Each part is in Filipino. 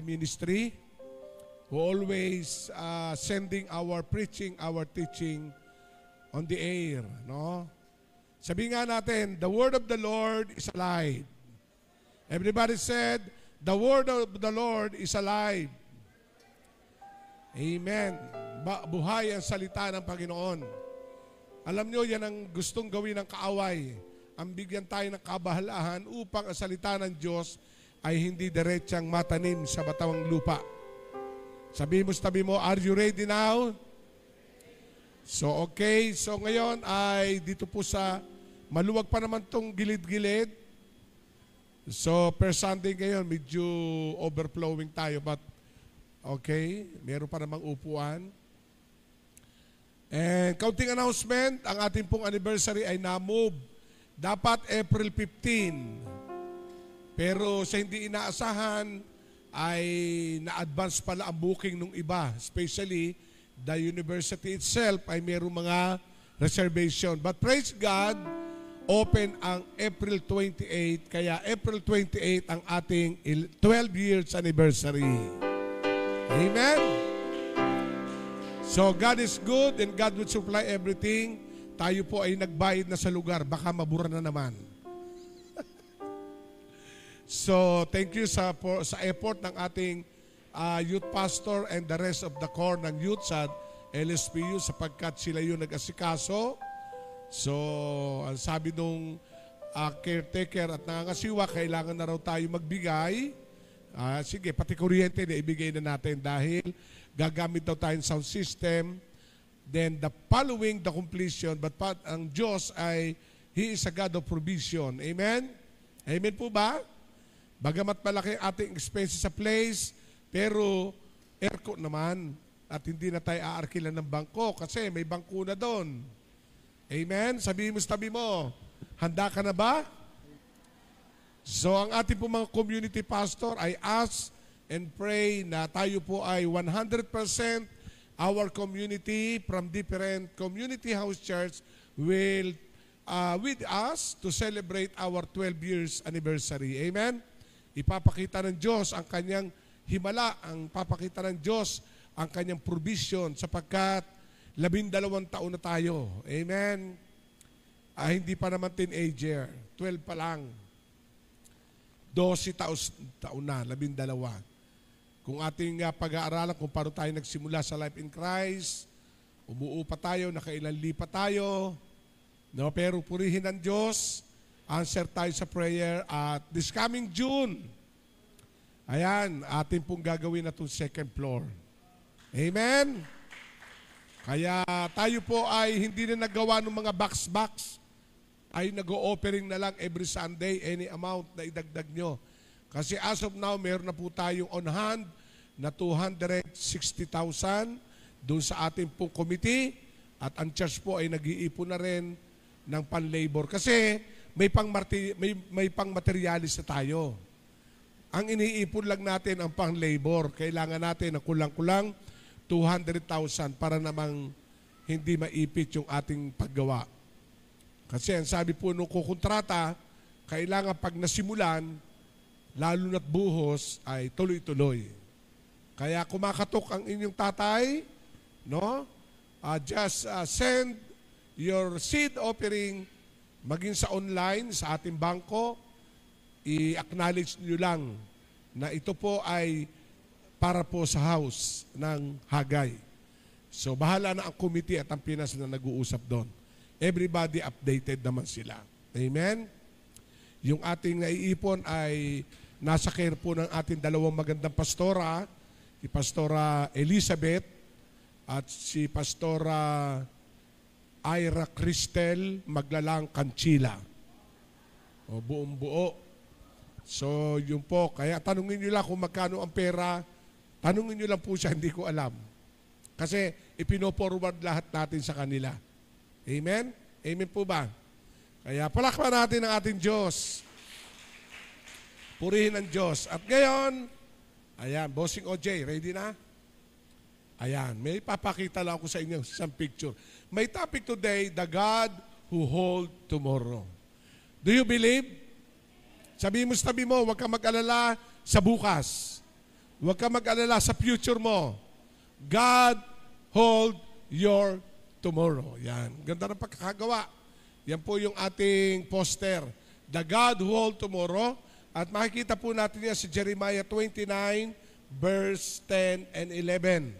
Ministry, who always sending our preaching, our teaching on the air, no? Sabihin nga natin, the word of the Lord is alive. Everybody said, the word of the Lord is alive. Amen. Buhay ang salita ng Panginoon. Alam nyo, yan ang gustong gawin ng kaaway. Ang bigyan tayo ng kabahalaan upang ang salita ng Diyos ay hindi diretsang matanim sa batawang lupa. Sabi mo sa tabi mo, are you ready now? So okay, so ngayon ay dito po sa, maluwag pa naman tong gilid-gilid. So per Sunday ngayon, medyo overflowing tayo, but okay, meron pa namang upuan. And counting announcement, ang ating pong anniversary ay na-move. Dapat April 15. Pero sa hindi inaasahan ay na-advance pala ang booking ng iba. Especially, the university itself ay mayroong mga reservation. But praise God, open ang April 28. Kaya April 28 ang ating 12 years anniversary. Amen? So God is good and God will supply everything. Tayo po ay nagbayad na sa lugar. Baka mabura na naman. So, thank you sa effort ng ating youth pastor and the rest of the core ng youth sa LSPU sapagkat sila yung nag-asikaso. So, ang sabi nung caretaker at nangangasiwa, kailangan na raw tayo magbigay. Sige, pati kuryente na ibigay na natin dahil gagamit daw tayong sound system. Then, the following the completion, but ang Diyos ay, He is a God of provision. Amen? Amen po ba? Bagamat malaki ating expenses sa place, pero aircon naman at hindi na tayo aarkilan ng bangko kasi may bangko na doon. Amen? Sabihin mo sa tabi mo, handa ka na ba? So ang ating po mga community pastor ay ask and pray na tayo po ay 100% our community from different community house church will with us to celebrate our 12 years anniversary. Amen? Ipapakita ng Diyos ang kanyang himala, ang papakita ng Diyos ang kanyang provision sapagkat 12 taon na tayo. Amen? Hindi pa naman teenager. 12 pa lang. 12 taon na, 12. Kung ating pag-aaralan kung paano tayo nagsimula sa Life in Christ, umuo pa tayo, nakailan lipa tayo, no? Pero purihin ng Diyos, answer tayo sa prayer at this coming June, ayan, atin pong gagawin na itong second floor. Amen? Kaya tayo po ay hindi na nagawa ng mga box-box, ay nag-o-offering na lang every Sunday, any amount na idagdag nyo. Kasi as of now, meron na po tayong on hand na 260,000 doon sa ating pong committee at ang church po ay nag-iipon na rin ng pan-labor. Kasi may pang-materialis na tayo. Ang iniipon lang natin ang pang-labor. Kailangan natin ng kulang-kulang 200,000 para namang hindi maipit yung ating paggawa. Kasi ang sabi po nung kukontrata, kailangan pag nasimulan, lalo na't buhos, ay tuloy-tuloy. Kaya kumakatok ang inyong tatay, no? Just send your seed offering maging sa online, sa ating bangko, i-acknowledge nyo lang na ito po ay para po sa house ng Hagay. So, bahala na ang committee at ang Pinas na nag-uusap doon. Everybody updated naman sila. Amen? Yung ating naiipon ay nasa care po ng ating dalawang magandang pastora, si Pastora Elizabeth at si Pastora Ira Cristel Maglalang Kanchila. O buong buo. So, yun po. Kaya tanungin nyo lang kung magkano ang pera. Tanungin nyo lang po siya, hindi ko alam. Kasi ipino-forward lahat natin sa kanila. Amen? Amen po ba? Kaya palakpan natin ang ating Diyos. Purihin ang Diyos. At ngayon, ayan, Bossing OJ, ready na? Ayan, may papakita lang ako sa inyo isang picture. May topic today, the God who hold tomorrow. Do you believe? Sabi mo sa tabi mo, huwag kang mag-alala sa bukas. Huwag ka mag-alala sa future mo. God hold your tomorrow. Yan. Ganda ng pagkakagawa. Yan po yung ating poster. The God who hold tomorrow. At makikita po natin yan sa Jeremiah 29, verse 10 and 11.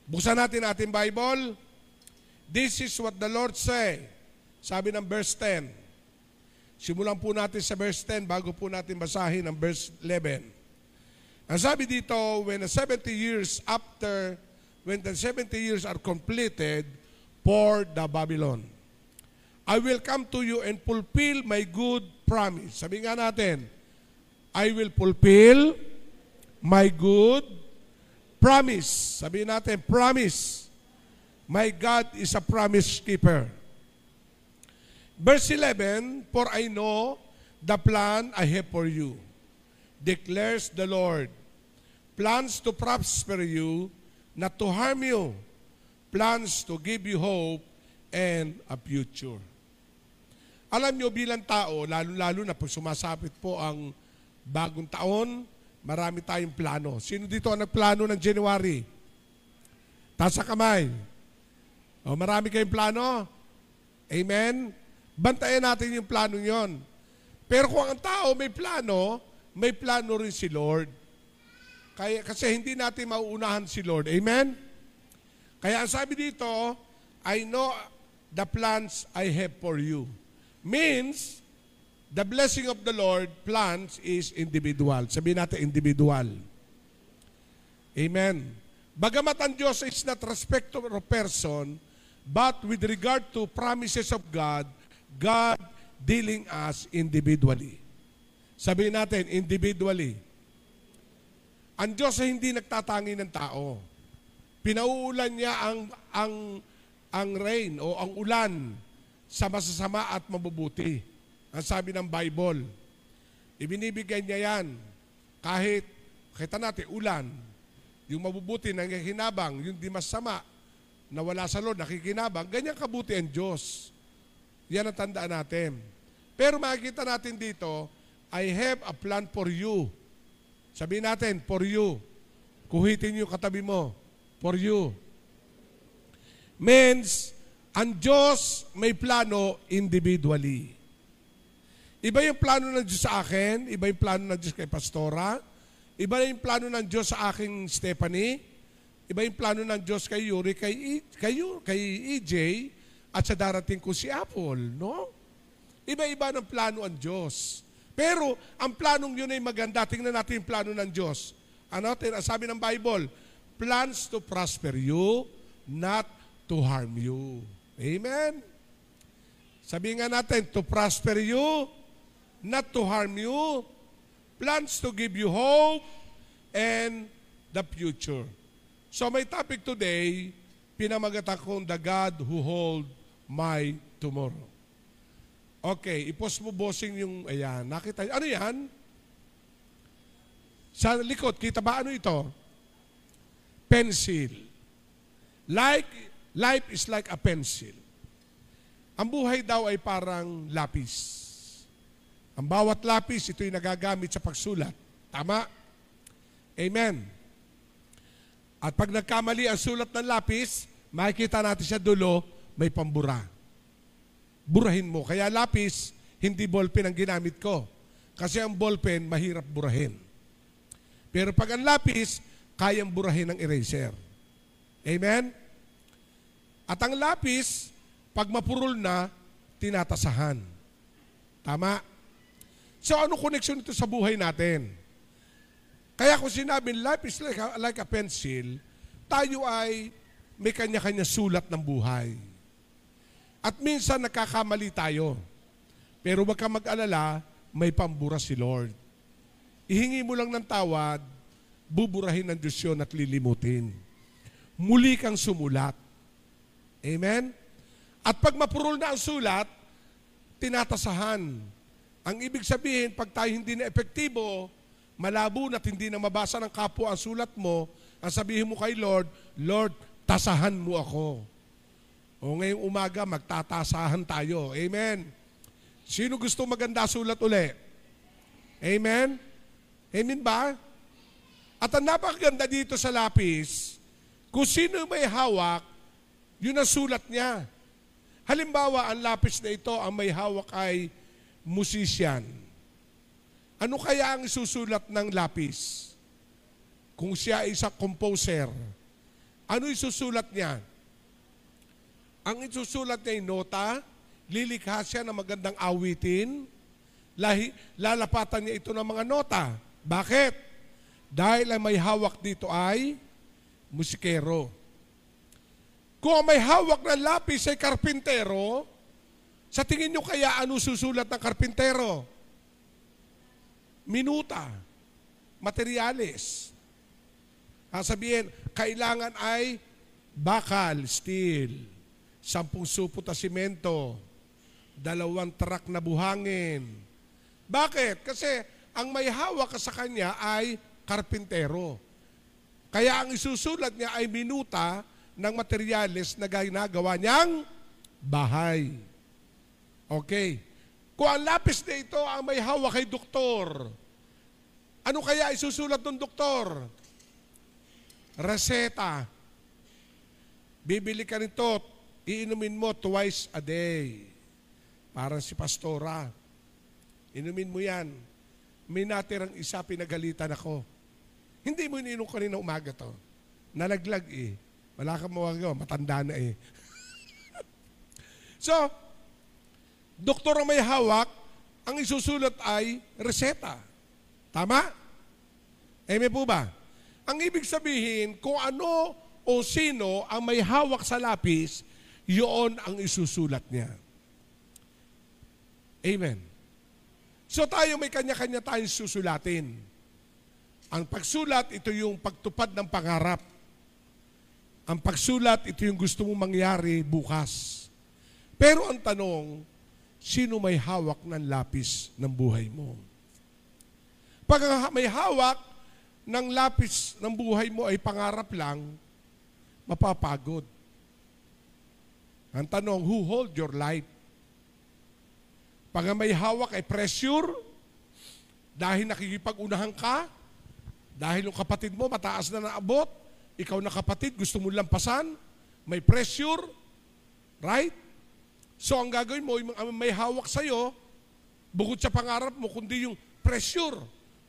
Buksan natin ating Bible. This is what the Lord say. Sabi ng verse 10. Simulan po natin sa verse 10 bago po natin basahin ang verse 11. Ang sabi dito, when the 70 years are completed for the Babylon, I will come to you and fulfill my good promise. Sabi nga natin, I will fulfill my good promise. Sabi natin, promise. My God is a promise keeper. Verse 11, for I know the plan I have for you, declares the Lord. Plans to prosper you, not to harm you. Plans to give you hope and a future. Alam nyo bilang tao, lalo-lalo na pag sumasapit po ang bagong taon, marami tayong plano. Sino dito ang nagplano ng January? Taas sa kamay. O, marami kayong plano? Amen? Bantayan natin yung plano yon. Pero kung ang tao may plano rin si Lord. Kasi hindi natin mauunahan si Lord. Amen? Kaya ang sabi dito, I know the plans I have for you. Means, the blessing of the Lord plans is individual. Sabihin natin individual. Amen. Bagamat ang Diyos is not respecter of person, but with regard to promises of God, God dealing us individually. Sabihin natin, individually. Ang Diyos ay hindi nagtatangi ng tao. Pinauulan niya ang rain o ang ulan sa masasama at mabubuti. Ang sabi ng Bible, ibinibigay niya yan kahit, kita natin, ulan, yung mabubuti nangikinabang, yung di masama, na wala sa Lord, nakikinabang, ganyan kabuti ang Diyos. Yan ang tandaan natin. Pero makikita natin dito, I have a plan for you. Sabihin natin, for you. Kuhitin yung katabi mo, for you. Means, ang Diyos may plano individually. Iba yung plano ng Diyos sa akin, iba yung plano ng Diyos kay Pastora, iba yung plano ng Diyos sa aking Stephanie, iba yung plano ng Diyos kay Yuri, kay EJ, at sa darating ko si Apple, no? Iba-iba ng plano ang Diyos. Pero, ang planong yun ay maganda. Tingnan natin yung plano ng Diyos. Ano? Sabi ng Bible, plans to prosper you, not to harm you. Amen? Sabihin nga natin, to prosper you, not to harm you, plans to give you hope and the future. So my topic today, pinamagatan kong the God who hold my tomorrow. Okay, i-post mo bossing yung, ayan, nakita, ano yan? Sa likod, kita ba ano ito? Pencil. Life is like a pencil. Ang buhay daw ay parang lapis. Ang bawat lapis, ito'y nagagamit sa pagsulat. Tama? Amen. At pag nagkamali ang sulat ng lapis, makikita natin sa dulo, may pambura. Burahin mo. Kaya lapis, hindi ballpen ang ginamit ko. Kasi ang ballpen, mahirap burahin. Pero pag ang lapis, kayang burahin ng eraser. Amen? At ang lapis, pag mapurol na, tinatasahan. Tama? So, anong connection ito sa buhay natin? Kaya kung sinabing life is like a pencil, tayo ay may kanya-kanya sulat ng buhay. At minsan nagkakamali tayo. Pero wag ka mag-alala, may pambura si Lord. Ihingi mo lang ng tawad, buburahin ng Diyos yun at lilimutin. Muli kang sumulat. Amen? At pag mapurol na ang sulat, tinatasahan. Ang ibig sabihin, pag tayo hindi na epektibo, malabo na hindi na mabasa ng kapwa ang sulat mo, ang sabihin mo kay Lord, Lord, tasahan mo ako. O ngayong umaga, magtatasahan tayo. Amen? Sino gusto maganda sulat uli? Amen? Amen ba? At ang napakaganda dito sa lapis, kung sino may hawak, yun ang sulat niya. Halimbawa, ang lapis na ito, ang may hawak ay musician. Ano kaya ang isusulat ng lapis? Kung siya ay isang composer, ano isusulat niya? Ang isusulat niya ay nota, lilikha siya ng magandang awitin, lalapatan niya ito ng mga nota. Bakit? Dahil ang may hawak dito ay musikero. Kung ang may hawak ng lapis ay karpintero, sa tingin nyo kaya ano susulat ng karpintero? Minuta, materyales. Sabihin, kailangan ay bakal, steel, 10 supot na simento, 2 truck na buhangin. Bakit? Kasi ang may hawak sa kanya ay karpintero. Kaya ang isusulat niya ay minuta ng materyales na ginagawa niyang bahay. Okay. Kung ang lapis na ito ang may hawak kay doktor, ano kaya isusulat ng doktor? Reseta. Bibili ka nito, iinumin mo twice a day. Parang si pastora. Inumin mo yan. May natirang isa, pinagalitan ako. Hindi mo ininom kanina umaga to. Nalaglag eh. Wala kang mawagawa, matanda na eh. So, doktor ang may hawak, ang isusulat ay reseta. Tama? May po ba? Ang ibig sabihin, kung ano o sino ang may hawak sa lapis, yun ang isusulat niya. Amen. So tayo may kanya-kanya tayong susulatin. Ang pagsulat, ito yung pagtupad ng pangarap. Ang pagsulat, ito yung gusto mong mangyari bukas. Pero ang tanong, sino may hawak ng lapis ng buhay mo? Pag may hawak ng lapis ng buhay mo ay pangarap lang, mapapagod. Ang tanong, who hold your life? Pag may hawak ay pressure, dahil nakikipag-unahan ka, dahil yung kapatid mo mataas na naabot, ikaw na kapatid, gusto mo lampasan, may pressure, right? So ang gagawin mo, may hawak sa'yo, bukod sa pangarap mo, kundi yung pressure.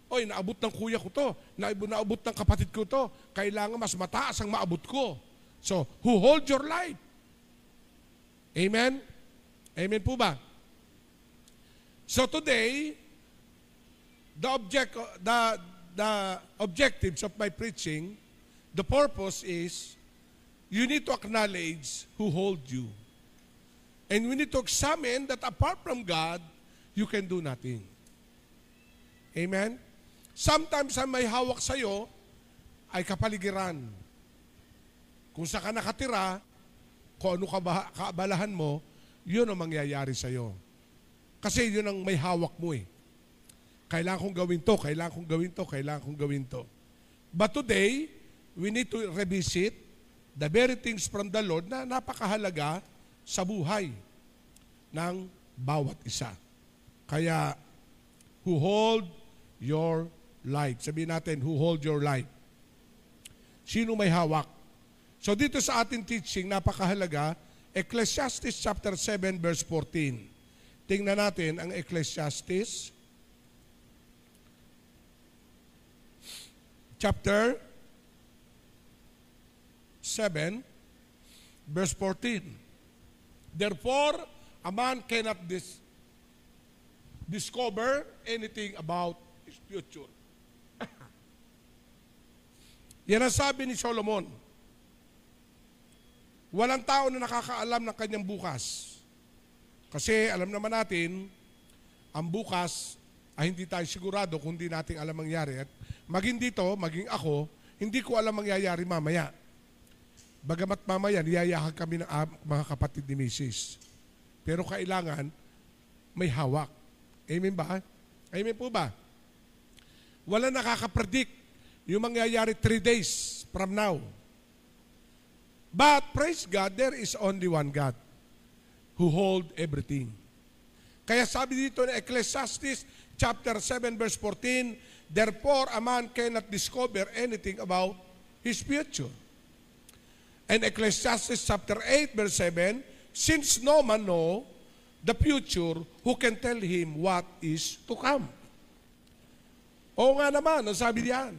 Oy, naabot ng kuya ko to, naabot ng kapatid ko to, kailangan mas mataas ang maabot ko. So, who hold your life? Amen? Amen po ba? So today, the objectives of my preaching, the purpose is, you need to acknowledge who hold you. And we need to examine that apart from God, you can do nothing. Amen? Sometimes ang may hawak sa'yo ay kapaligiran. Kung saan ka nakatira, kung ano kaabalahan mo, yun ang mangyayari sa'yo. Kasi yun ang may hawak mo eh. Kailangan kong gawin to, kailangan kong gawin to, kailangan kong gawin to. But today, we need to revisit the very things from the Lord na napakahalaga sa buhay ng bawat isa. Kaya, who hold your life. Sabihin natin, who hold your life. Sino may hawak? So dito sa ating teaching, napakahalaga, Ecclesiastes chapter 7 verse 14. Tingnan natin ang Ecclesiastes chapter 7 verse 14. Therefore, a man cannot discover anything about his future. Yan ang sabi ni Solomon. Walang tao na nakakaalam ng kanyang bukas. Kasi alam naman natin, ang bukas ay hindi tayo sigurado kung hindi natin alam mangyari. At maging dito, maging ako, hindi ko alam mangyayari mamaya. Bagamat mamaya, niyayakag kami ng mga kapatid ni Mrs. Pero kailangan, may hawak. Amen ba? Amen po ba? Wala nakakapredict yung mangyayari 3 days from now. But praise God, there is only one God who hold everything. Kaya sabi dito na Ecclesiastes chapter 7 verse 14, Therefore, a man cannot discover anything about his future. And Ecclesiastes chapter 8, verse 7, since no man know the future, who can tell him what is to come? Oo nga naman, ang sabi diyan.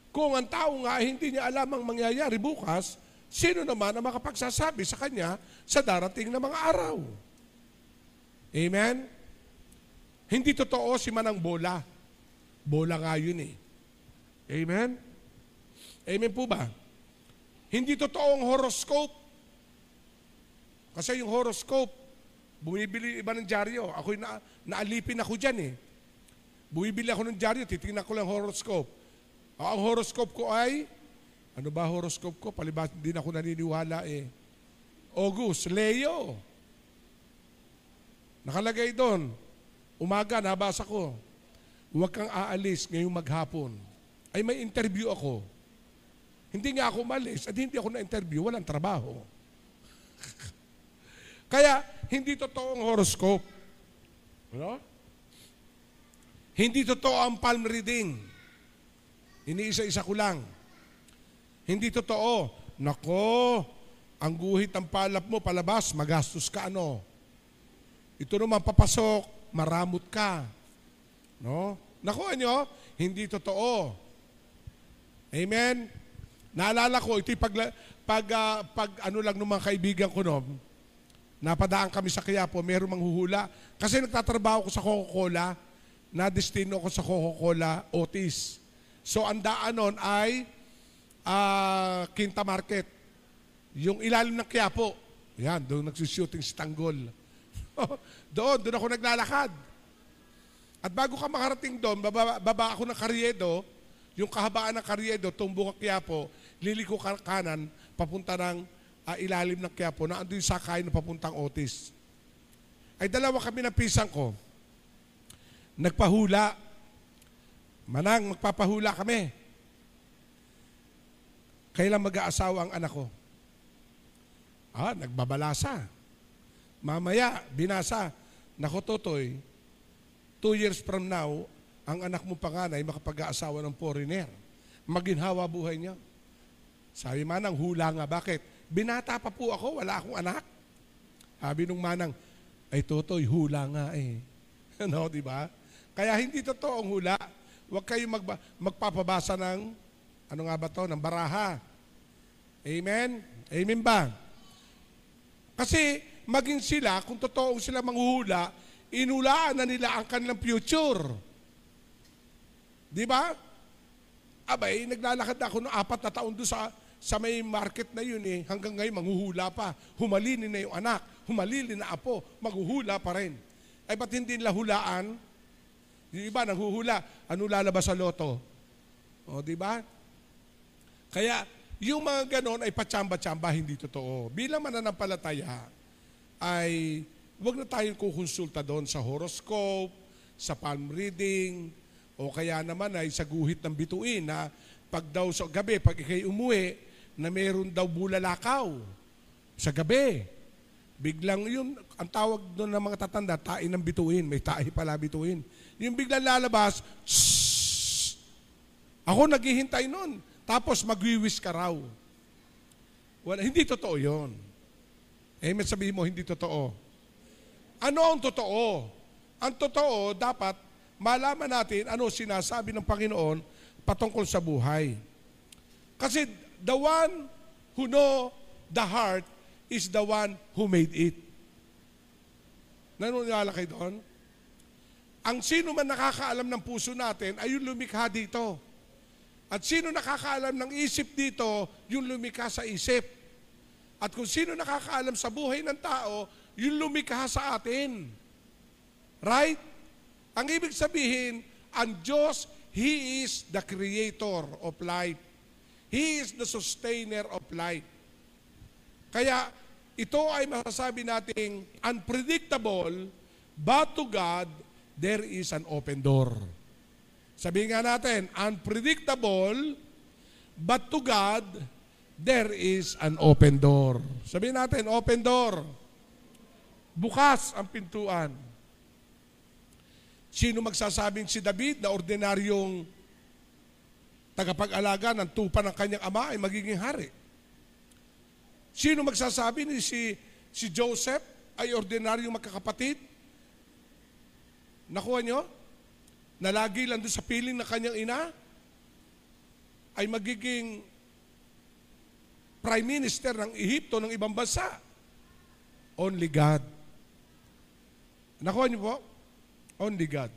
Kung ang tao nga hindi niya alam ang mangyayari bukas, sino naman ang makapagsasabi sa kanya sa darating na mga araw? Amen? Hindi totoo si Manang Bola. Bola nga yun eh. Amen? Amen po ba? Hindi totoo ang horoscope. Kasi yung horoscope, bumibili iba ng dyaryo. Ako'y naalipin ako dyan eh. Bumibili ako ng dyaryo, titingnan ko lang horoscope. Ang horoscope ko ay, ano ba horoscope ko? Palibas, hindi na ako naniniwala eh. August, Leo. Nakalagay doon. Umaga, nabasa ko. Huwag kang aalis ngayong maghapon. Ay may interview ako. Hindi nga ako umalis at hindi ako na-interview, walang trabaho. Kaya, hindi totoo ang horoscope. Ano? Hindi totoo ang palm reading. Iniisa-isa ko lang. Hindi totoo. Nako, ang guhit ng palap mo palabas, magastos ka ano. Ito naman papasok, maramot ka. No? Nako, ano? Hindi totoo. Amen? Naalala ko, ito yung pag ano lang ng mga kaibigan ko no, napadaan kami sa Quiapo, meron manghuhula. Kasi nagtatrabaho ko sa Coca-Cola, na-destino ko sa Coca-Cola Otis. So, ang daan nun ay Quinta Market. Yung ilalim ng Quiapo. Yan, doon nagsushooting si Tanggol. doon ako naglalakad. At bago ka makarating doon, baba ako ng Carriedo, yung kahabaan ng Carriedo, tumbong ang Quiapo, liliko ka kanan, papunta ng ilalim ng Quiapo, na ando yung sakay na papuntang Otis. Ay dalawa kami ng pisang ko. Nagpahula. Manang, magpapahula kami. Kailan mag-aasawa ang anak ko? Nagbabalasa. Mamaya, binasa. Nako, Totoy, 2 years from now, ang anak mo panganay makapag-aasawa ng foreigner. Maginhawa buhay niya. Sabi Manang, hula nga. Bakit? Binata pa po ako, wala akong anak. Sabi nung Manang, ay Totoy, hula nga eh. Ano, di ba? Kaya hindi totoo ang hula. Huwag kayong magpapabasa ng, ano nga ba to, ng baraha. Amen? Amen ba? Kasi maging sila, kung totoong sila manghuhula, inulaan na nila ang kanilang future. Di ba? Abay, naglalakad ako ng 4 na taon doon sa may market na yun eh. Hanggang ngayon, manghuhula pa. Humalinin na yung anak. Humalinin na apo. Maghuhula pa rin. Ay, ba't hindi nila hulaan? Yung iba, nanghuhula. Ano lalabas sa loto? O, di ba? Kaya, yung mga ganon ay patsamba-tsamba, hindi totoo. Bilang mananampalataya, ay huwag na tayong kukonsulta doon sa horoscope, sa palm reading, o kaya naman ay sa guhit ng bituin na pag daw sa gabi, pag ikay umuwi, na meron daw bulalakaw sa gabi. Biglang yun, ang tawag doon ng mga tatanda, tain ng bituin. May tahi pala bituin. Yung biglang lalabas, shhh! Ako naghihintay nun. Tapos magwiwis ka raw. Hindi totoo yun. Amen, sabihin mo, hindi totoo. Ano ang totoo? Ang totoo, dapat malaman natin ano sinasabi ng Panginoon patungkol sa buhay. Kasi the one who know the heart is the one who made it. Nanuniwala kayo doon? Ang sino man nakakaalam ng puso natin ay yung lumikha dito. At sino nakakaalam ng isip dito, yung lumikha sa isip. At kung sino nakakaalam sa buhay ng tao, yung lumikha sa atin. Right? Ang ibig sabihin, ang Diyos, He is the creator of life. He is the sustainer of life. Kaya ito ay masasabi nating unpredictable, but to God, there is an open door. Sabihin nga natin, unpredictable, but to God, there is an open door. Sabihin natin, open door. Bukas ang pintuan. Sino magsasabing si David na ordinaryong tagapag-alaga ng tupa ng kanyang ama ay magiging hari? Sino magsasabi ni si Joseph ay ordinaryong magkakapatid? Nakuha nyo? Na lagi lang doon sa piling ng kanyang ina ay magiging prime minister ng Ehipto ng ibang bansa. Only God. Nakuha niyo po? Only God.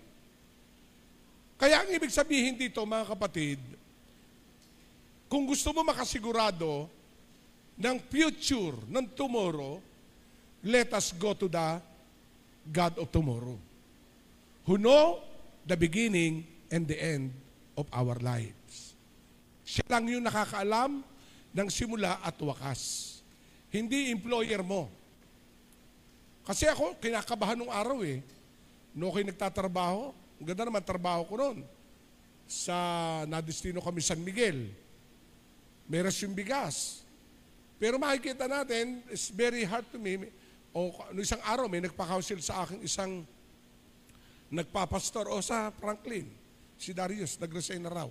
Kaya ang ibig sabihin dito, mga kapatid, kung gusto mo makasigurado ng future, ng tomorrow, let us go to the God of tomorrow, who know the beginning and the end of our lives. Siya lang yung nakakaalam ng simula at wakas. Hindi employer mo. Kasi ako, kinakabahan nung araw eh. Noong ako'y nagtatrabaho, ang ganda naman trabaho ko noon. Nadestino kami San Miguel. Meron yung bigas. Pero makikita natin, it's very hard to me. No isang araw, may nagpa-counsel sa akin isang nagpapastor sa Franklin. Si Darius, nag-resign na raw.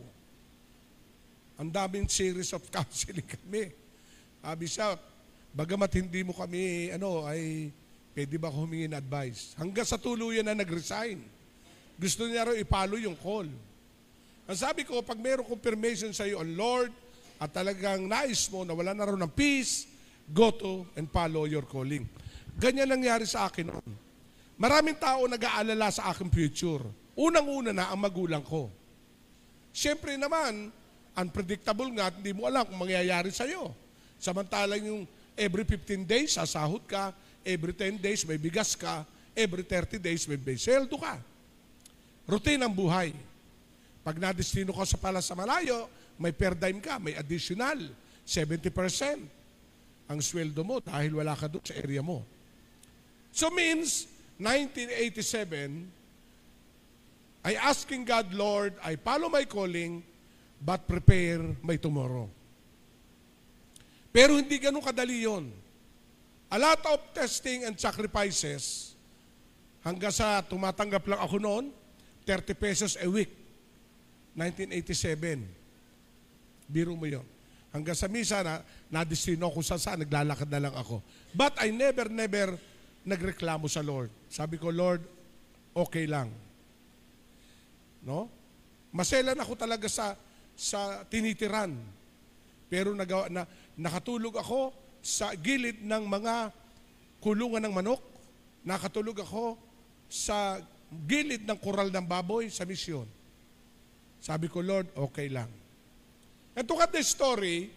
Ang daming series of counseling kami. Sabi siya, bagamat hindi mo kami, ay pwede ba humingi ng advice? Hanggang sa tuluyan na nag-resign. Gusto niya raw ipalo yung call. Ang sabi ko, pag mayroong confirmation sa iyo on Lord, at talagang nais mo na wala na raw ng peace, go to and follow your calling. Ganyan nangyari sa akin noon. Maraming tao nag-aalala sa aking future. Unang-una na ang magulang ko. Siyempre naman, unpredictable nga, hindi mo alam kung mangyayari sa iyo. Samantalang yung every 15 days, sasahod ka, every 10 days, may bigas ka, every 30 days, may sweldo ka. Routine ang buhay. Pag nadestino ka sa pala sa malayo, may per dime ka, may additional, 70% ang sweldo mo dahil wala ka doon sa area mo. So means, 1987, I asking God, Lord, I follow my calling, but prepare my tomorrow. Pero hindi ganun kadali yun. A lot of testing and sacrifices, hanggang sa tumatanggap lang ako noon, 30 pesos a week. 1987. Biro mo yun. Hanggang sa misa nadestino ko saan, naglalakad na lang ako. But I never nagreklamo sa Lord. Sabi ko, Lord, okay lang. No? Maselan ako talaga sa tinitiran. Pero nakatulog ako sa gilid ng mga kulungan ng manok. Nakatulog ako sa gilid ng koral ng baboy sa misyon. Sabi ko, Lord, okay lang. And to cut the story,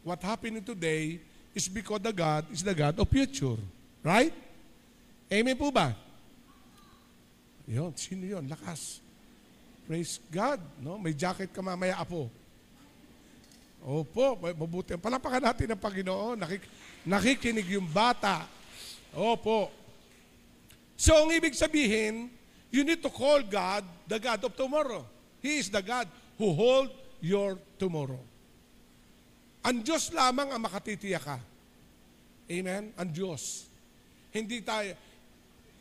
what happened today is because the God is the God of future. Right? Amen po ba? Yun, sino yun? Lakas. Praise God. No? May jacket ka mamaya, apo. Opo, mabuti. Palapakan natin ang Panginoon. Nakikinig yung bata. Opo. So, ang ibig sabihin, you need to call God the God of tomorrow. He is the God who hold your tomorrow. Ang Diyos lamang ang makatitiyak ka. Amen? Ang Diyos. Hindi tayo.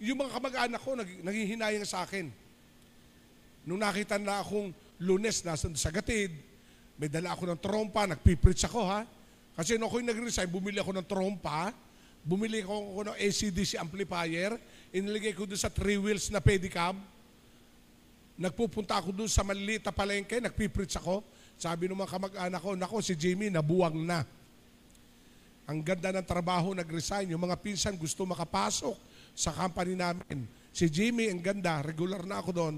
Yung mga kamag-anak ko, nanghihinayang sa akin. Nung nakita na akong Lunes, nasa sa Gatid, may dala ako ng trompa, nagpipreach ako ha. Kasi nung ako'y nag-resign, bumili ako ng trompa, bumili ako ng ACDC amplifier, inilagay ko doon sa 3 wheels na pedicab. Nagpupunta ako doon sa maliliit na palengke, nagpipreach ako. Sabi ng mga kamag-anak ko, nako si Jimmy, nabuwang na. Ang ganda ng trabaho, nag-resign. Yung mga pinsan gusto makapasok sa company namin. Si Jimmy, ang ganda, regular na ako doon.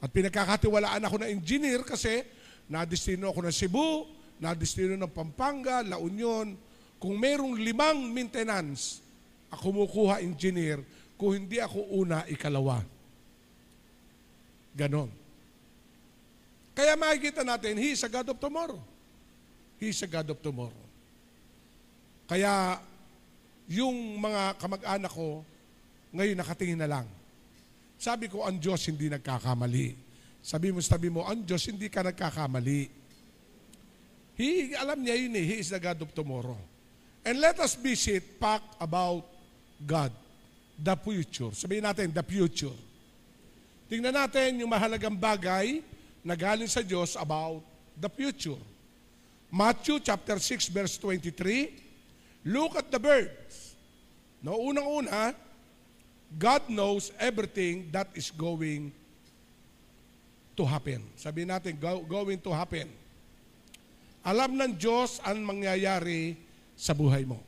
At pinagkakatiwalaan ako ng engineer kasi nadestino ako ng Cebu, nadestino ng Pampanga, La Union. Kung merong 5 maintenance, ako kumukuha engineer. Kung hindi ako una, ikalawa. Ganon. Kaya makikita natin, He is a God of tomorrow. He is a God of tomorrow. Kaya, yung mga kamag-anak ko, ngayon nakatingin na lang. Sabi ko, ang Diyos hindi nagkakamali. Sabi mo, ang Diyos hindi ka nagkakamali. Alam niya yun eh, He is the God of tomorrow. And let us visit, talk about God, the future. Sabihin natin, the future. Tingnan natin yung mahalagang bagay na galing sa Diyos about the future. Matthew chapter 6 verse 23, look at the birds. No, unang-una, God knows everything that is going to happen. Sabihin natin, going to happen. Alam ng Diyos ang mangyayari sa buhay mo.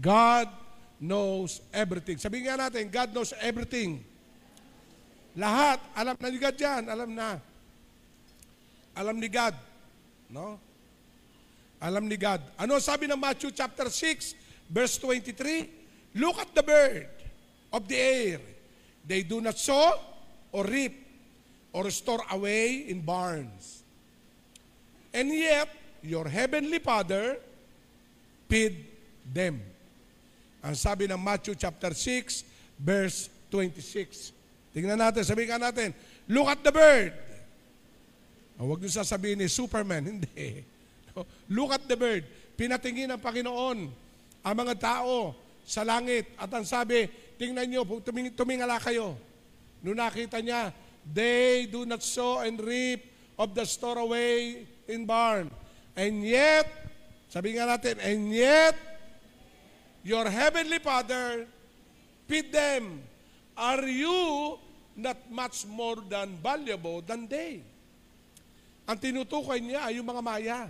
God knows everything. Sabihin nga natin, God knows everything. Lahat, alam na ni God yan, alam na. Alam ni God. No? Alam ni God. Ano sabi ng Matthew chapter 6, verse 23? Look at the bird of the air. They do not sow or reap or store away in barns. And yet, your heavenly Father feed them. Ang sabi ng Matthew chapter 6, verse 26. Tingnan natin, sabihin ka natin, look at the bird. Huwag niyo sasabihin ni Superman, hindi. Look at the bird. Pinatingin ng Panginoon ang mga tao sa langit. At ang sabi, tingnan niyo, tumingala kayo. Noong nakita niya, they do not sow and reap of the store away in barn. And yet, sabi nga natin, and yet, your heavenly Father feed them. Are you not much more than valuable than they? Ang tinutukoy niya ay yung mga maya.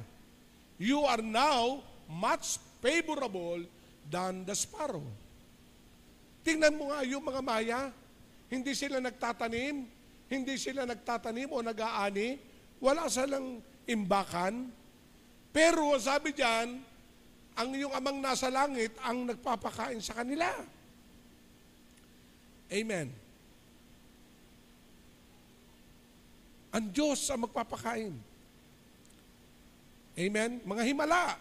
You are now much favorable than the sparrow. Tingnan mo nga yung mga maya. Hindi sila nagtatanim, hindi sila nagtatanim o nag-aani, wala silang imbakan. Pero sabi diyan, ang iyong amang nasa langit ang nagpapakain sa kanila. Amen. Ang Diyos ang magpapakain. Amen? Mga himala.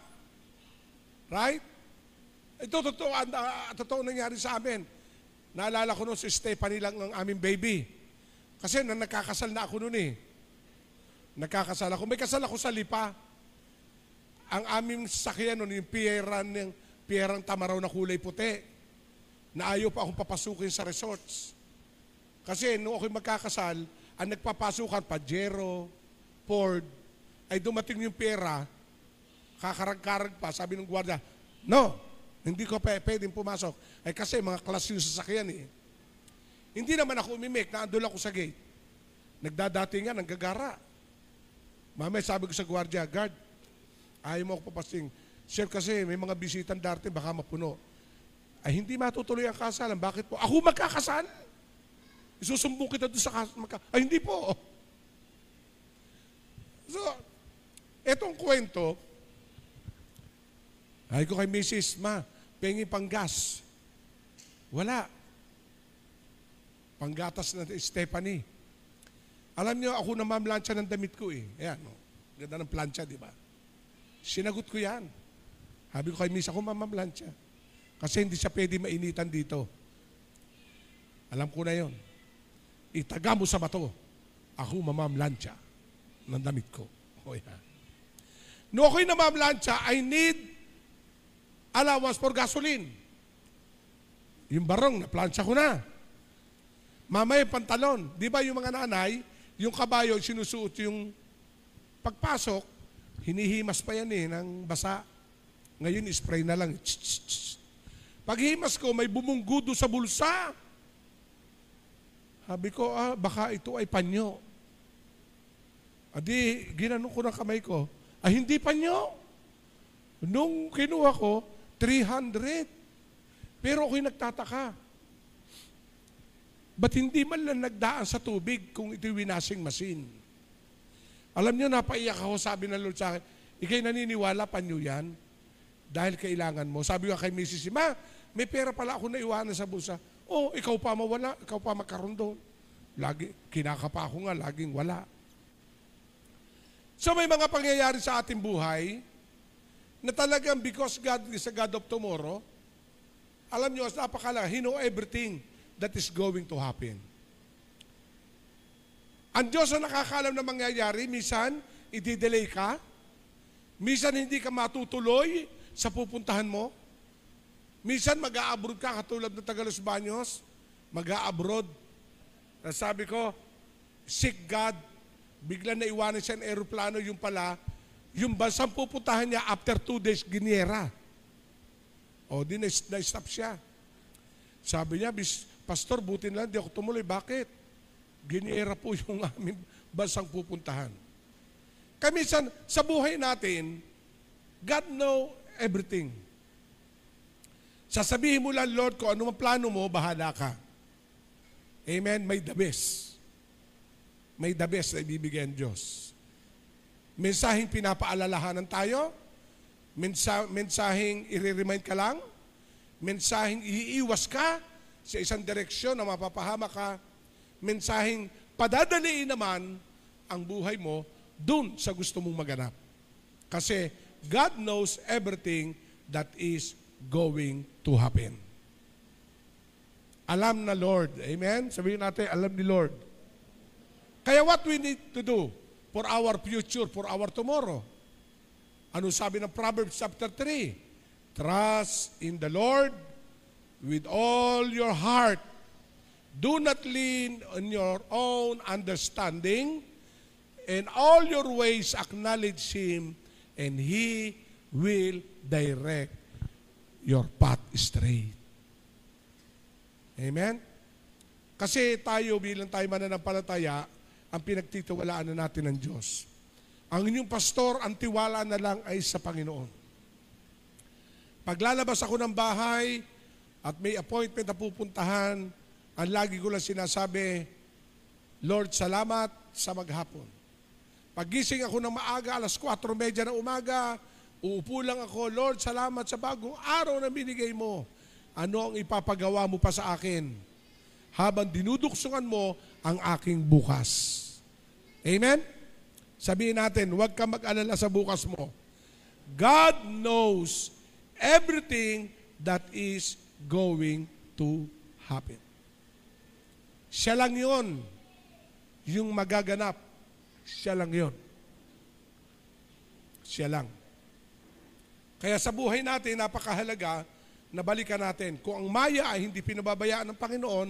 Right? Ito, totoo nangyari sa amin. Naalala ko noon si Stephanie lang ang aming baby. Kasi nagkakasal na ako noon eh. Nagkakasal ako. May kasal ako sa Lipa. Ang aming sakyan noon, yung Pierang Tamaraw na kulay puti. Na ayaw pa akong papasukin sa resorts. Kasi noong ako'y magkakasal, ang nagpapasukan, Pajero, Ford, ay dumating yung pera, kakarag-karag pa, sabi ng gwardiya, no, hindi ko pwedeng pumasok. Ay kasi mga class yung sasakyan eh. Hindi naman ako umimik, naandun ako sa gate. Nagdadatingan, nanggagara. Mamaya sabi ko sa gwardiya, guard, ayaw mo ako papasing. Sir, kasi may mga bisitan darating, baka mapuno. Ay hindi matutuloy ang kasalan. Bakit po? Ako magkakasal? Isusumbong kita doon sa kasalan. Ay hindi po. So, etong kwento, ay ko kay Mrs. Ma, pengi pang gas. Wala. Panggatas na Stephanie. Alam niyo, ako na mamlansya ng damit ko eh. Ayan, no? Ganda ng plancha, di ba? Sinagot ko yan. Sabi ko kay Miss, ako mamamlansya. Kasi hindi siya pwede mainitan dito. Alam ko na yon. Itaga mo sa bato. Ako mamamlansya ng damit ko. O yan. No ako'y namamlansya, I need allowance for gasoline. Yung barong, naplansya ko na. Mamaya pantalon. Di ba yung mga nanay, yung kabayo, sinusuot yung pagpasok, hinihimas pa yan eh, ng basa. Ngayon, spray na lang. Paghimas ko, may bumunggudo sa bulsa. Sabi ko, baka ito ay panyo. Adi, ginanong ko ng kamay ko, hindi panyo. Nung kinuha ko, 300. Pero ako'y nagtataka. Ba't hindi man lang nagdaan sa tubig kung ito'y winashing machine? Alam niyo, napaiyak ako, sabi ng Lord sa akin, ikay naniniwala, panyo yan? Dahil kailangan mo. Sabi ko kay Mrs. Ma, may pera pala ako na iwanan sa bulsa. Oh, ikaw pa mawala, ikaw pa magkaroon doon. Lagi, kinakapa ako nga, laging wala. So may mga pangyayari sa ating buhay na talagang because God is a God of tomorrow, alam nyo, napakala, He know everything that is going to happen. Ang Diyos ang nakakalam na mangyayari, minsan, i-delay ka, minsan hindi ka matutuloy sa pupuntahan mo, minsan mag-a-abroad ka, katulad ng Tagalos Baños, mag-a-abroad. Sabi ko, seek God, bigla na iwanan siya ng aeroplano, yung pala, yung bansang pupuntahan niya after 2 days, giniera. O, di na-stop siya. Sabi niya, Pastor, buti na lang, di ako tumuloy. Bakit? Giniera po yung aming bansang pupuntahan. Kamisan, sa buhay natin, God know everything. Sasabihin mo lang, Lord, kung ano man plano mo, bahala ka. Amen? May the best. May the best na ibibigay ang Diyos. Mensaheng pinapaalalahanan tayo, mensaheng i-remind ka lang, mensaheng iiwas ka sa isang direksyon na mapapahama ka, mensaheng padadaliin naman ang buhay mo dun sa gusto mong maganap. Kasi God knows everything that is going to happen. Alam na Lord. Amen? Sabihin natin, alam ni Lord. Kaya what we need to do for our future, for our tomorrow? Ano sabi ng Proverbs chapter 3? Trust in the Lord with all your heart. Do not lean on your own understanding. In all your ways acknowledge Him, and He will direct your path straight. Amen? Kasi tayo bilang tayo mananampalataya, ang pinagtitiwalaan na natin ng Diyos. Ang inyong pastor, ang tiwala na lang ay sa Panginoon. Paglalabas ako ng bahay at may appointment na pupuntahan, ang lagi ko lang sinasabi, Lord, salamat sa maghapon. Pagising ako ng maaga, alas 4:30 ng umaga, uupo lang ako, Lord, salamat sa bagong araw na binigay mo. Ano ang ipapagawa mo pa sa akin? Habang dinuduksungan mo ang aking bukas. Amen? Sabihin natin, huwag ka mag-alala sa bukas mo. God knows everything that is going to happen. Siya lang yun, yung magaganap. Siya lang yun. Siya lang. Kaya sa buhay natin, napakahalaga na balikan natin. Kung ang maya ay hindi pinababayaan ng Panginoon,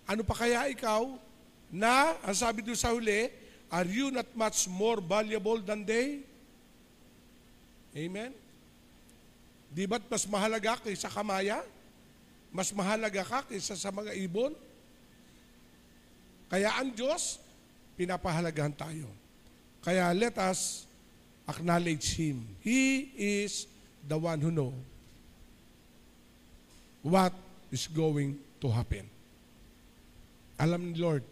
ano pa kaya ikaw na, ang sabi doon sa huli, are you not much more valuable than they? Amen? Di ba't mas mahalaga kaysa kamaya? Mas mahalaga ka kaysa sa mga ibon? Kaya ang Diyos, pinapahalagahan tayo. Kaya let us acknowledge Him. He is the one who knows what is going to happen. Alam ni Lord.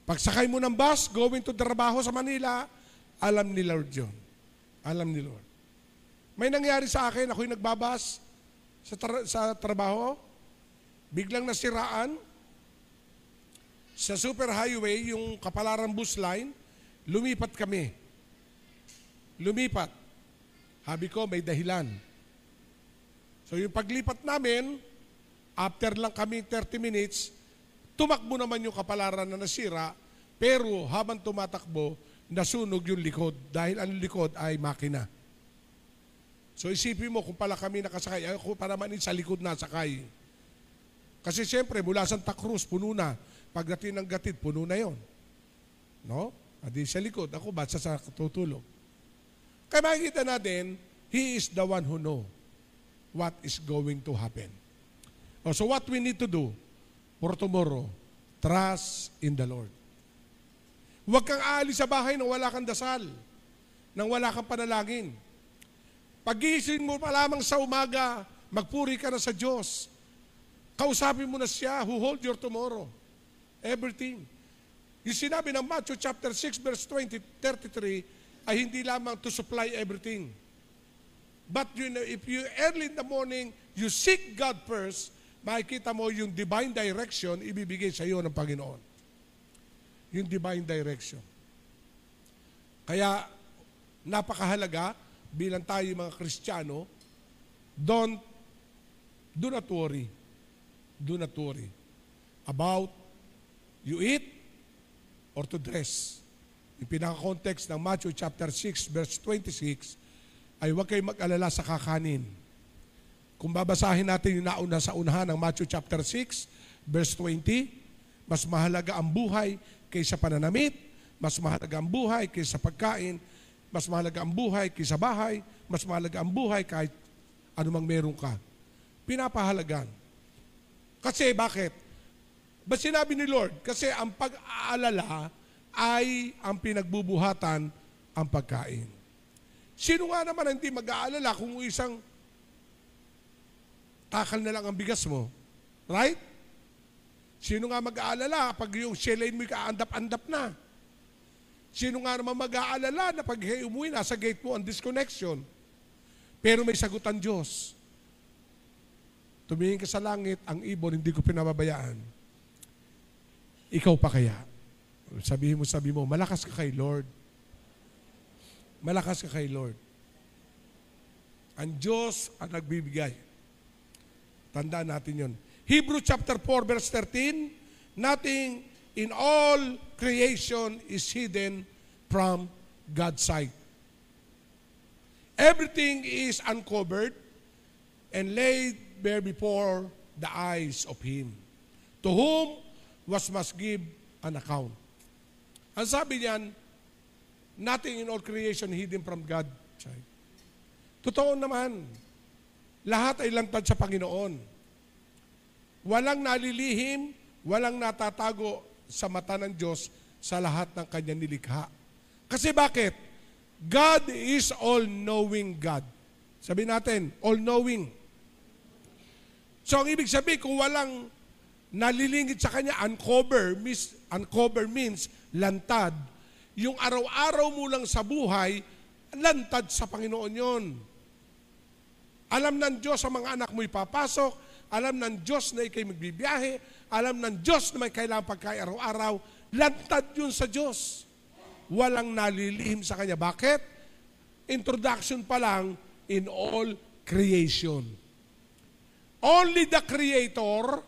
Pagsakay mo ng bus, going to trabaho sa Manila, alam ni Lord yun. Alam ni Lord. May nangyari sa akin, ako'y nagbabas sa trabaho, biglang nasiraan, sa super highway, yung Kapalaran bus line, lumipat kami. Lumipat. Habi ko, may dahilan. So yung paglipat namin, after lang kami 30 minutes, tumakbo naman yung kapalaran na nasira, pero habang tumatakbo, nasunog yung likod dahil ang likod ay makina. So isipin mo kung pala kami nakasakay, ako pa naman sa likod na sakay. Kasi siyempre, mula Santa Cruz, puno na. Pagdating ng Gatid, puno na yon. No? Adi sa likod, ako basta sa tutulog. Kaya makikita natin, He is the one who knows what is going to happen. So what we need to do for tomorrow, trust in the Lord. Huwag kang aalis sa bahay nang wala kang dasal, nang wala kang panalangin. Pag-iisip mo pa lamang sa umaga, magpuri ka na sa Diyos. Kausapin mo na siya who hold your tomorrow. Everything. Yung sinabi ng Matthew chapter 6 verse 33 ay hindi lamang to supply everything. But you know, if you early in the morning, you seek God first, makikita mo yung divine direction ibibigay sa iyo ng Panginoon. Yung divine direction. Kaya napakahalaga bilang tayo mga Kristiyano, do not worry. Do not worry about you eat or to dress. Yung pinaka-context ng Matthew chapter 6 verse 26 ay huwag kayong mag-alala sa kakanin. Kung babasahin natin yung nauna sa unahan ng Matthew chapter 6 verse 20, mas mahalaga ang buhay kaysa pananamit, mas mahalaga ang buhay kaysa pagkain, mas mahalaga ang buhay kaysa bahay, mas mahalaga ang buhay kahit anumang meron ka. Pinapahalagan. Kasi bakit? Ba sinabi ni Lord? Kasi ang pag-aalala ay ang pinagbubuhatan ang pagkain. Sino nga naman hindi mag-aalala kung isang takal na lang ang bigas mo? Right? Sino nga mag-aalala pag yung shellane mo kaandap-andap na? Sino nga naman mag-aalala na pag umuwi na sa gate mo ang disconnection? Pero may sagot ang Diyos. Tumingin ka sa langit, ang ibon hindi ko pinababayaan. Ikaw pa kaya? Sabi mo, malakas ka kay Lord. Malakas ka kay Lord. Ang Diyos ang nagbibigay. Tandaan natin yon. Hebrews chapter 4 verse 13, nothing in all creation is hidden from God's sight. Everything is uncovered and laid bare before the eyes of Him, to whom must give an account. Ang sabi niyan, nothing in all creation hidden from God's sight. Totoo naman, lahat ay lantad sa Panginoon. Walang nalilihim, walang natatago sa mata ng Diyos sa lahat ng kanyang nilikha. Kasi bakit? God is all-knowing God. Sabi natin, all-knowing. So ang ibig sabihin, kung walang nalilingid sa kanya, uncover means lantad. Yung araw-araw mo lang sa buhay, lantad sa Panginoon yon. Alam ng Diyos ang mga anak mo ipapasok, alam ng Diyos na ikay magbibiyahe, alam ng Diyos na may kailangang pagkain araw-araw, lantad yun sa Diyos. Walang nalilihim sa Kanya. Bakit? Introduction pa lang, in all creation. Only the Creator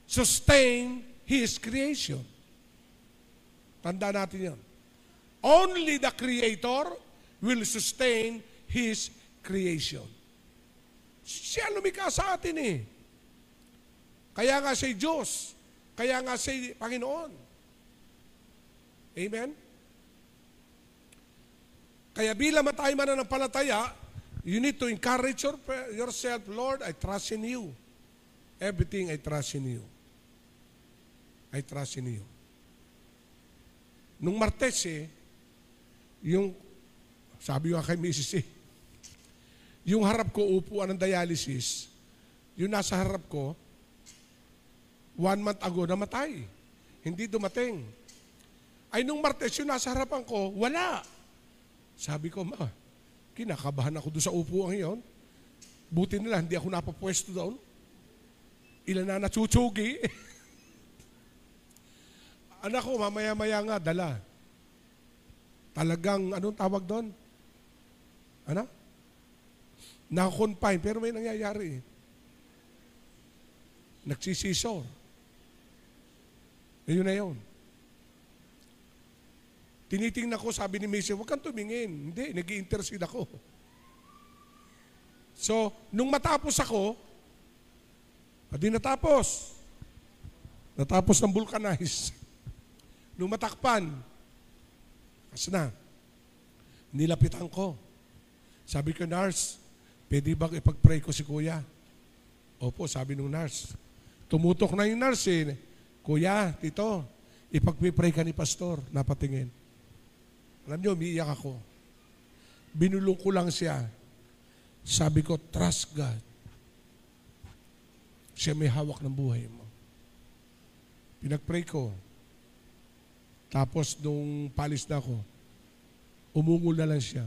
sustain His creation. Tandaan natin yan. Only the Creator will sustain His creation. Siya lumikha sa atin eh. Kaya nga siya Diyos. Kaya nga siya Panginoon. Amen? Kaya bilang tayo mananampalataya, you need to encourage yourself, Lord, I trust in you. Everything I trust in you. I trust in you. Nung Martes yung, sabi ko kay Mrs. yung harap ko, upuan ng dialysis, yung nasa harap ko, 1 month ago, namatay. Hindi dumating. Ay, nung Martes, yung nasa harapan ko, wala. Sabi ko, ma, kinakabahan ako doon sa upuan yun. Buti nila, hindi ako napapwesto doon. Ilan na natsuchugi. Anak ko, mamaya-maya nga, dala. Talagang, anong tawag doon? Ano? Naka-confine, pero may nangyayari. Nagsisisor. Ayun na yun. Tinitingnan ko, sabi ni Mason, huwag kang tumingin. Hindi, nag-i-intercede ako. So, nung matapos ako, di natapos. Natapos ng vulcanize. Nung matakpan, kasi na, nilapitan ko. Sabi ko, nurse, pwede ba ipag-pray ko si kuya? Opo, sabi nung nurse. Tumutok na yung nurse Kuya, tito, ipag-pray ka ni pastor, napatingin. Alam niyo, umiiyak ako. Binulong ko lang siya. Sabi ko, trust God. Siya may hawak ng buhay mo. Pinag-pray ko. Tapos, nung palis na ako, umungol na lang siya.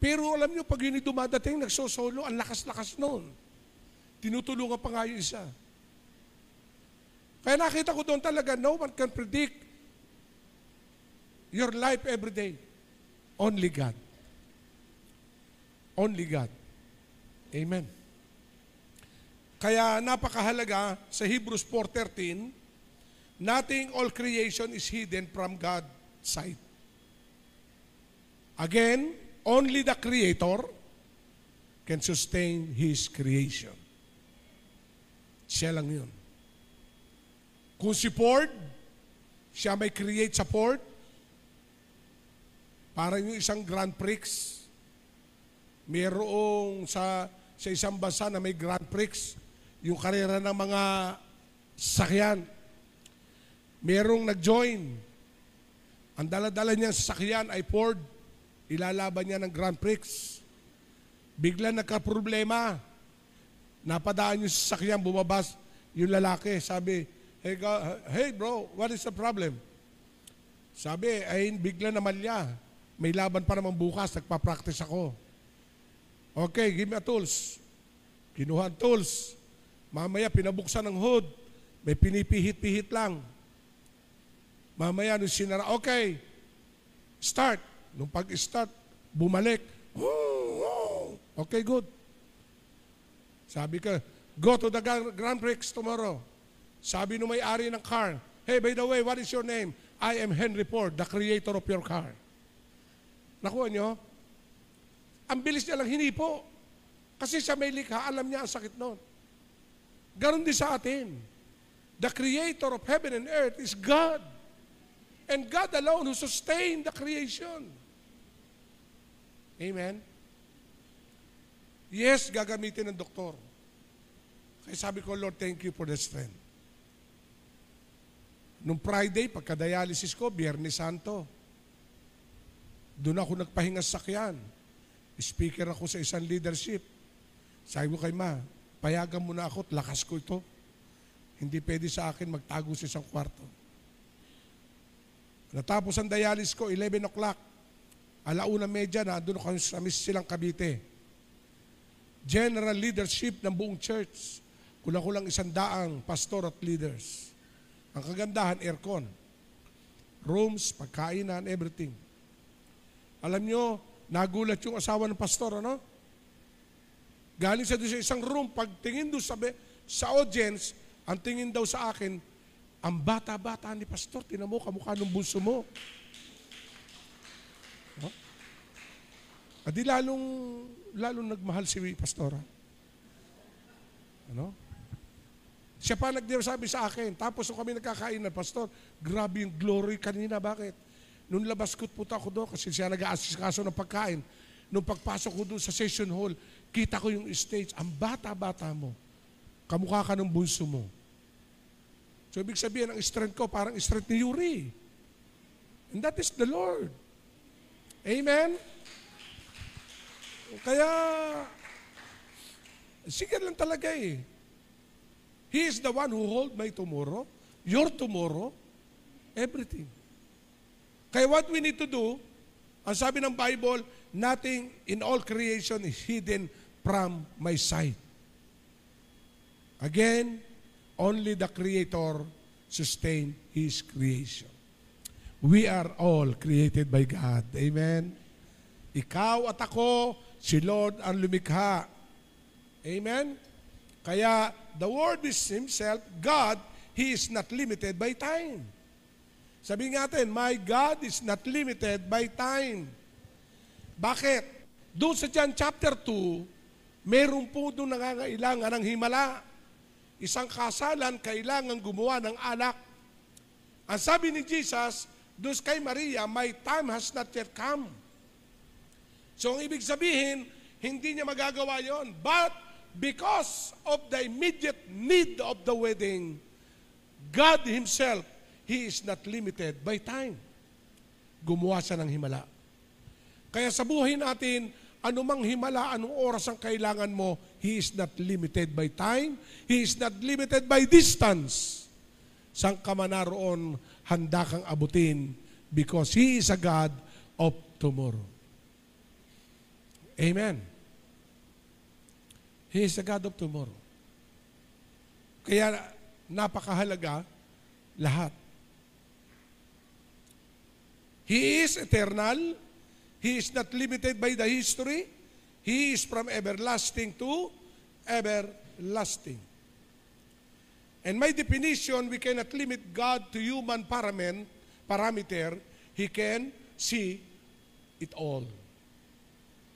Pero alam niyo, pag yun dumadating, nagsosolo, ang lakas-lakas noon. Tinutulungan pa nga yung isa. Kaya nakita ko doon talaga, no one can predict your life every day. Only God. Only God. Amen. Kaya napakahalaga sa Hebrews 4:13, nothing all creation is hidden from God's sight. Again, only the Creator can sustain His creation. Siya lang yun. Kung si Ford, Siya may create sa port. Parang yung isang Grand Prix. Mayroong sa isang bansa na may Grand Prix, yung karera ng mga sasakyan. Mayroong nag-join. Ang dala-dala niyang sasakyan ay Ford. Ilalaban niya ng Grand Prix. Bigla nagka-problema. Napadaan yung sasakyan, bumabas yung lalaki. Sabi, hey bro, what is the problem? Sabi, ay bigla naman niya. May laban pa naman bukas, nagpa-practice ako. Okay, give me a tools. Kinuha ang tools. Mamaya pinabuksan ng hood. May pinipihit-pihit lang. Mamaya nung sinara, okay, start. Nung pag-start, bumalik. Okay, good. Sabi ka, go to the Grand Prix tomorrow. Sabi nung may-ari ng car, hey, by the way, what is your name? I am Henry Ford, the creator of your car. Nakuha nyo? Ang bilis niya lang hinipo. Kasi siya may likha, alam niya ang sakit nun. Ganon din sa atin. The creator of heaven and earth is God. And God alone who sustained the creation. Amen? Yes, gagamitin ng doktor. Kaya sabi ko, Lord, thank you for the strength. Nung Friday, pagka-dialysis ko, Biyernes Santo, doon ako nagpahinga sa sakyan. Speaker ako sa isang leadership. Sabi ko kay Ma, payagan mo na ako at lakas ko ito. Hindi pwede sa akin magtago sa isang kwarto. Natapos ang dialysis ko, 11 o'clock. 1:30 na, doon ako sa silang Cavite. General leadership ng buong church. Kulang-kulang 100 pastor at leaders. Ang kagandahan, aircon. Rooms, pagkainan, everything. Alam nyo, nagulat yung asawa ng pastor, ano? Galing sa doon sa isang room, pagtingin doon sa audience, ang tingin daw sa akin, ang bata-bata ni pastor, tinan mo, kamukha ng bunso mo. No? Adi lalong nagmahal si pastora. Ano? Siya pa nagsabi sa akin, tapos nung kami nagkakain na, pastor, grabe yung glory kanina, bakit? Nung labas ko punta ako doon, kasi siya nag-aasikaso ng pagkain. Nung pagpasok ko doon sa session hall, kita ko yung stage, ang bata-bata mo, kamukha ka ng bunso mo. So, ibig sabihin, ang strength ko, parang strength ni Yuri. And that is the Lord. Amen? Kaya, sige lang talaga eh. He is the one who hold my tomorrow, your tomorrow, everything. Kaya what we need to do, ang sabi ng Bible, nothing in all creation is hidden from my sight. Again, only the Creator sustain His creation. We are all created by God. Amen? Ikaw at ako, si Lord ang lumikha. Amen? Kaya, the Word is Himself, God, He is not limited by time. Sabihin natin, my God is not limited by time. Bakit? Doon sa John chapter 2, meron po doon nangangailangan ng himala. Isang kasalan, kailangan gumawa ng anak. Ang sabi ni Jesus, doon kay Maria, my time has not yet come. So, ang ibig sabihin, hindi niya magagawa yon. But, because of the immediate need of the wedding, God Himself, He is not limited by time. Gumawa siya ng himala. Kaya sa buhay natin, anumang himala, anong oras ang kailangan mo, He is not limited by time. He is not limited by distance. Saan ka man naroon, handa kang abutin because He is a God of tomorrow. Amen. He is a God of tomorrow. Kaya napakahalaga lahat. He is eternal. He is not limited by the history. He is from everlasting to everlasting. And my definition, we cannot limit God to human parameter. He can see it all.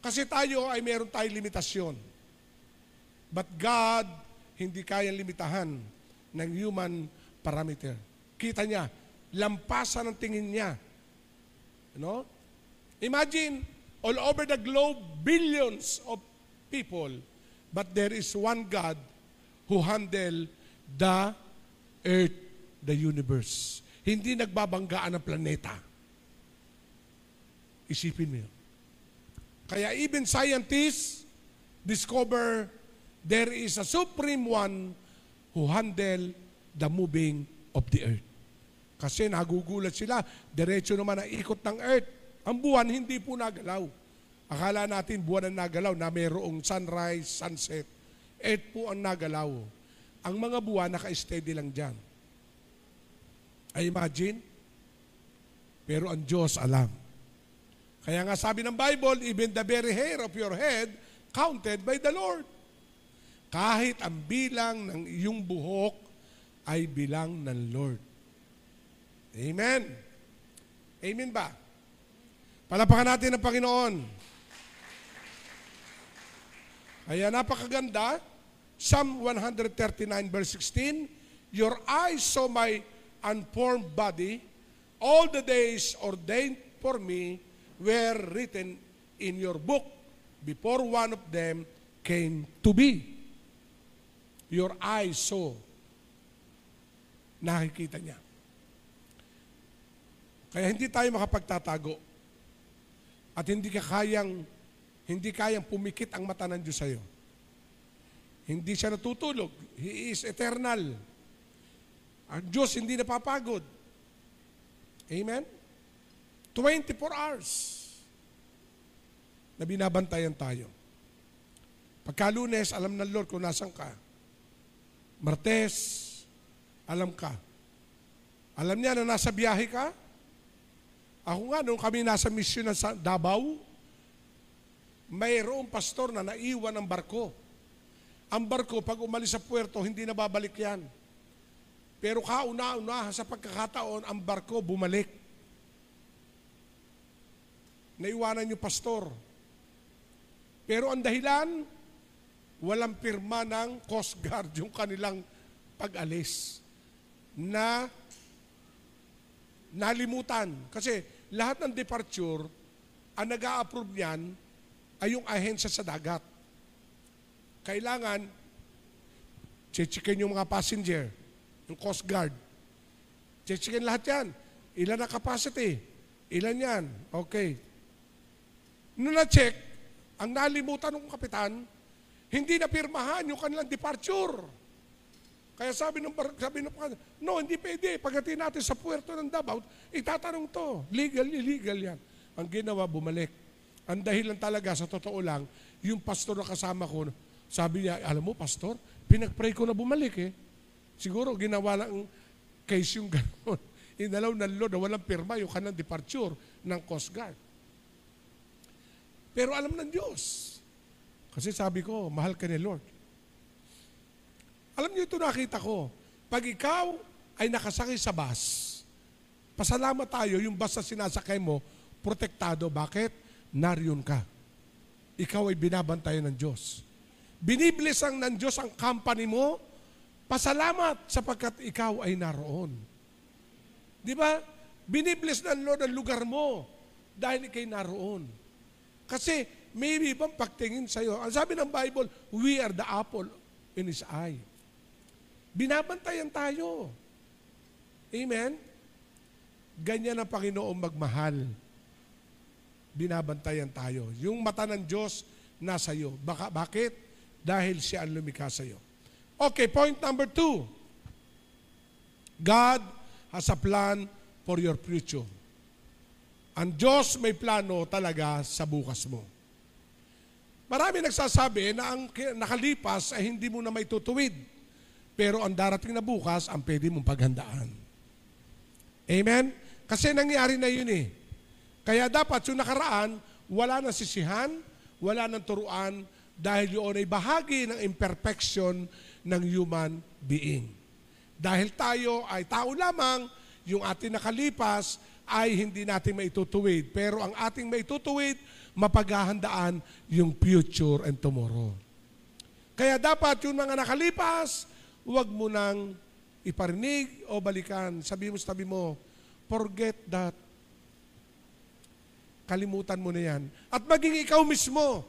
Kasi tayo ay meron tayong limitasyon. But God, hindi kayang limitahan ng human parameter. Kita niya, Lampasan ng tingin niya. You know? Imagine, all over the globe, billions of people, but there is one God who handle the earth, the universe. Hindi nagbabanggaan ng planeta. Isipin mo yun. Kaya even scientists discover there is a supreme one who handle the moving of the earth. Kasi nagugulat sila, diretso naman ang ikot ng earth. Ang buwan hindi po nagalaw. Akala natin buwan ang nagalaw na mayroong sunrise, sunset. Earth po ang nagalaw. Ang mga buwan naka-steady lang dyan. I imagine? Pero ang Diyos alam. Kaya nga sabi ng Bible, even the very hair of your head counted by the Lord. Kahit ang bilang ng iyong buhok ay bilang ng Lord. Amen. Amen ba? Palapakan natin ang Panginoon. Kaya napakaganda, Psalm 139 verse 16, your eyes saw my unformed body, all the days ordained for me were written in your book before one of them came to be. Your eyes saw. Nakikita niya. Kaya hindi tayo makapagtatago. At hindi kayang pumikit ang mata ng Diyos sa'yo. Hindi siya natutulog. He is eternal. Ang Diyos hindi napapagod. Amen? 24 hours na binabantayan tayo. Pagka Lunes, alam ng Lord kung nasan ka. Martes, alam ka. Alam niya na nasa biyahe ka. Ako nga, nung kami nasa misyon sa Davao, mayroong pastor na naiwan ng barko. Ang barko, pag umalis sa puerto, hindi na babalik yan. Pero kauna-una sa pagkakataon, ang barko bumalik. Naiwanan yung pastor. Pero ang dahilan, walang pirma ng Coast Guard yung kanilang pag-alis. Na nalimutan. Kasi lahat ng departure, ang nag-a-approve niyan ay yung ahensya sa dagat. Kailangan, chechikin yung mga passenger, yung Coast Guard. Chechikin lahat yan. Ilan na capacity? Ilan yan? Okay. Nung na-check, ang nalimutan ng kapitan, hindi na pirmahan yung kanilang departure. Kaya sabi ng no, hindi pwede. Pagdating natin sa puerto ng Davao, itatanong to. Legal, illegal yan. Ang ginawa, bumalik. Ang dahilan talaga, sa totoo lang, yung pastor na kasama ko, sabi niya, alam mo, pastor, pinag-pray ko na bumalik eh. Siguro, ginawa lang case yung gano'n. Inalaw ng Lord na walang pirma yung kanang departure ng Coast Guard. Pero alam ng Diyos. Kasi sabi ko, mahal ka ni Lord. Alam niyo ito nakita ko. Pag ikaw ay nakasakay sa bus, pasalamat tayo, yung bus na sinasakay mo, protektado. Bakit? Nariyon ka. Ikaw ay binabantayan ng Diyos. Binibless ang ng Diyos ang company mo, pasalamat sapagkat ikaw ay naroon. Di ba? Binibless ng Lord ang lugar mo dahil ikay naroon. Kasi maybe ibang pagtingin sa'yo. Ang sabi ng Bible, we are the apple in His eye. Binabantayan tayo. Amen? Ganyan ang Panginoon magmahal. Binabantayan tayo. Yung mata ng Diyos nasa iyo. Bakit? Dahil siya ang lumikha sa iyo. Okay, point number 2. God has a plan for your future. Ang Diyos may plano talaga sa bukas mo. Marami nagsasabi na ang nakalipas ay hindi mo na maitutuwid. Pero ang darating na bukas, ang pwede mong paghandaan. Amen? Kasi nangyari na yun eh. Kaya dapat yung nakaraan, wala nang sisihan, wala nang turuan, dahil yun ay bahagi ng imperfection ng human being. Dahil tayo ay tao lamang, yung ating nakalipas ay hindi natin maitutuwid. Pero ang ating maitutuwid, mapaghahandaan yung future and tomorrow. Kaya dapat yung mga nakalipas, huwag mo nang iparinig o balikan. Sabi mo sa tabi mo, forget that. Kalimutan mo na yan. At maging ikaw mismo,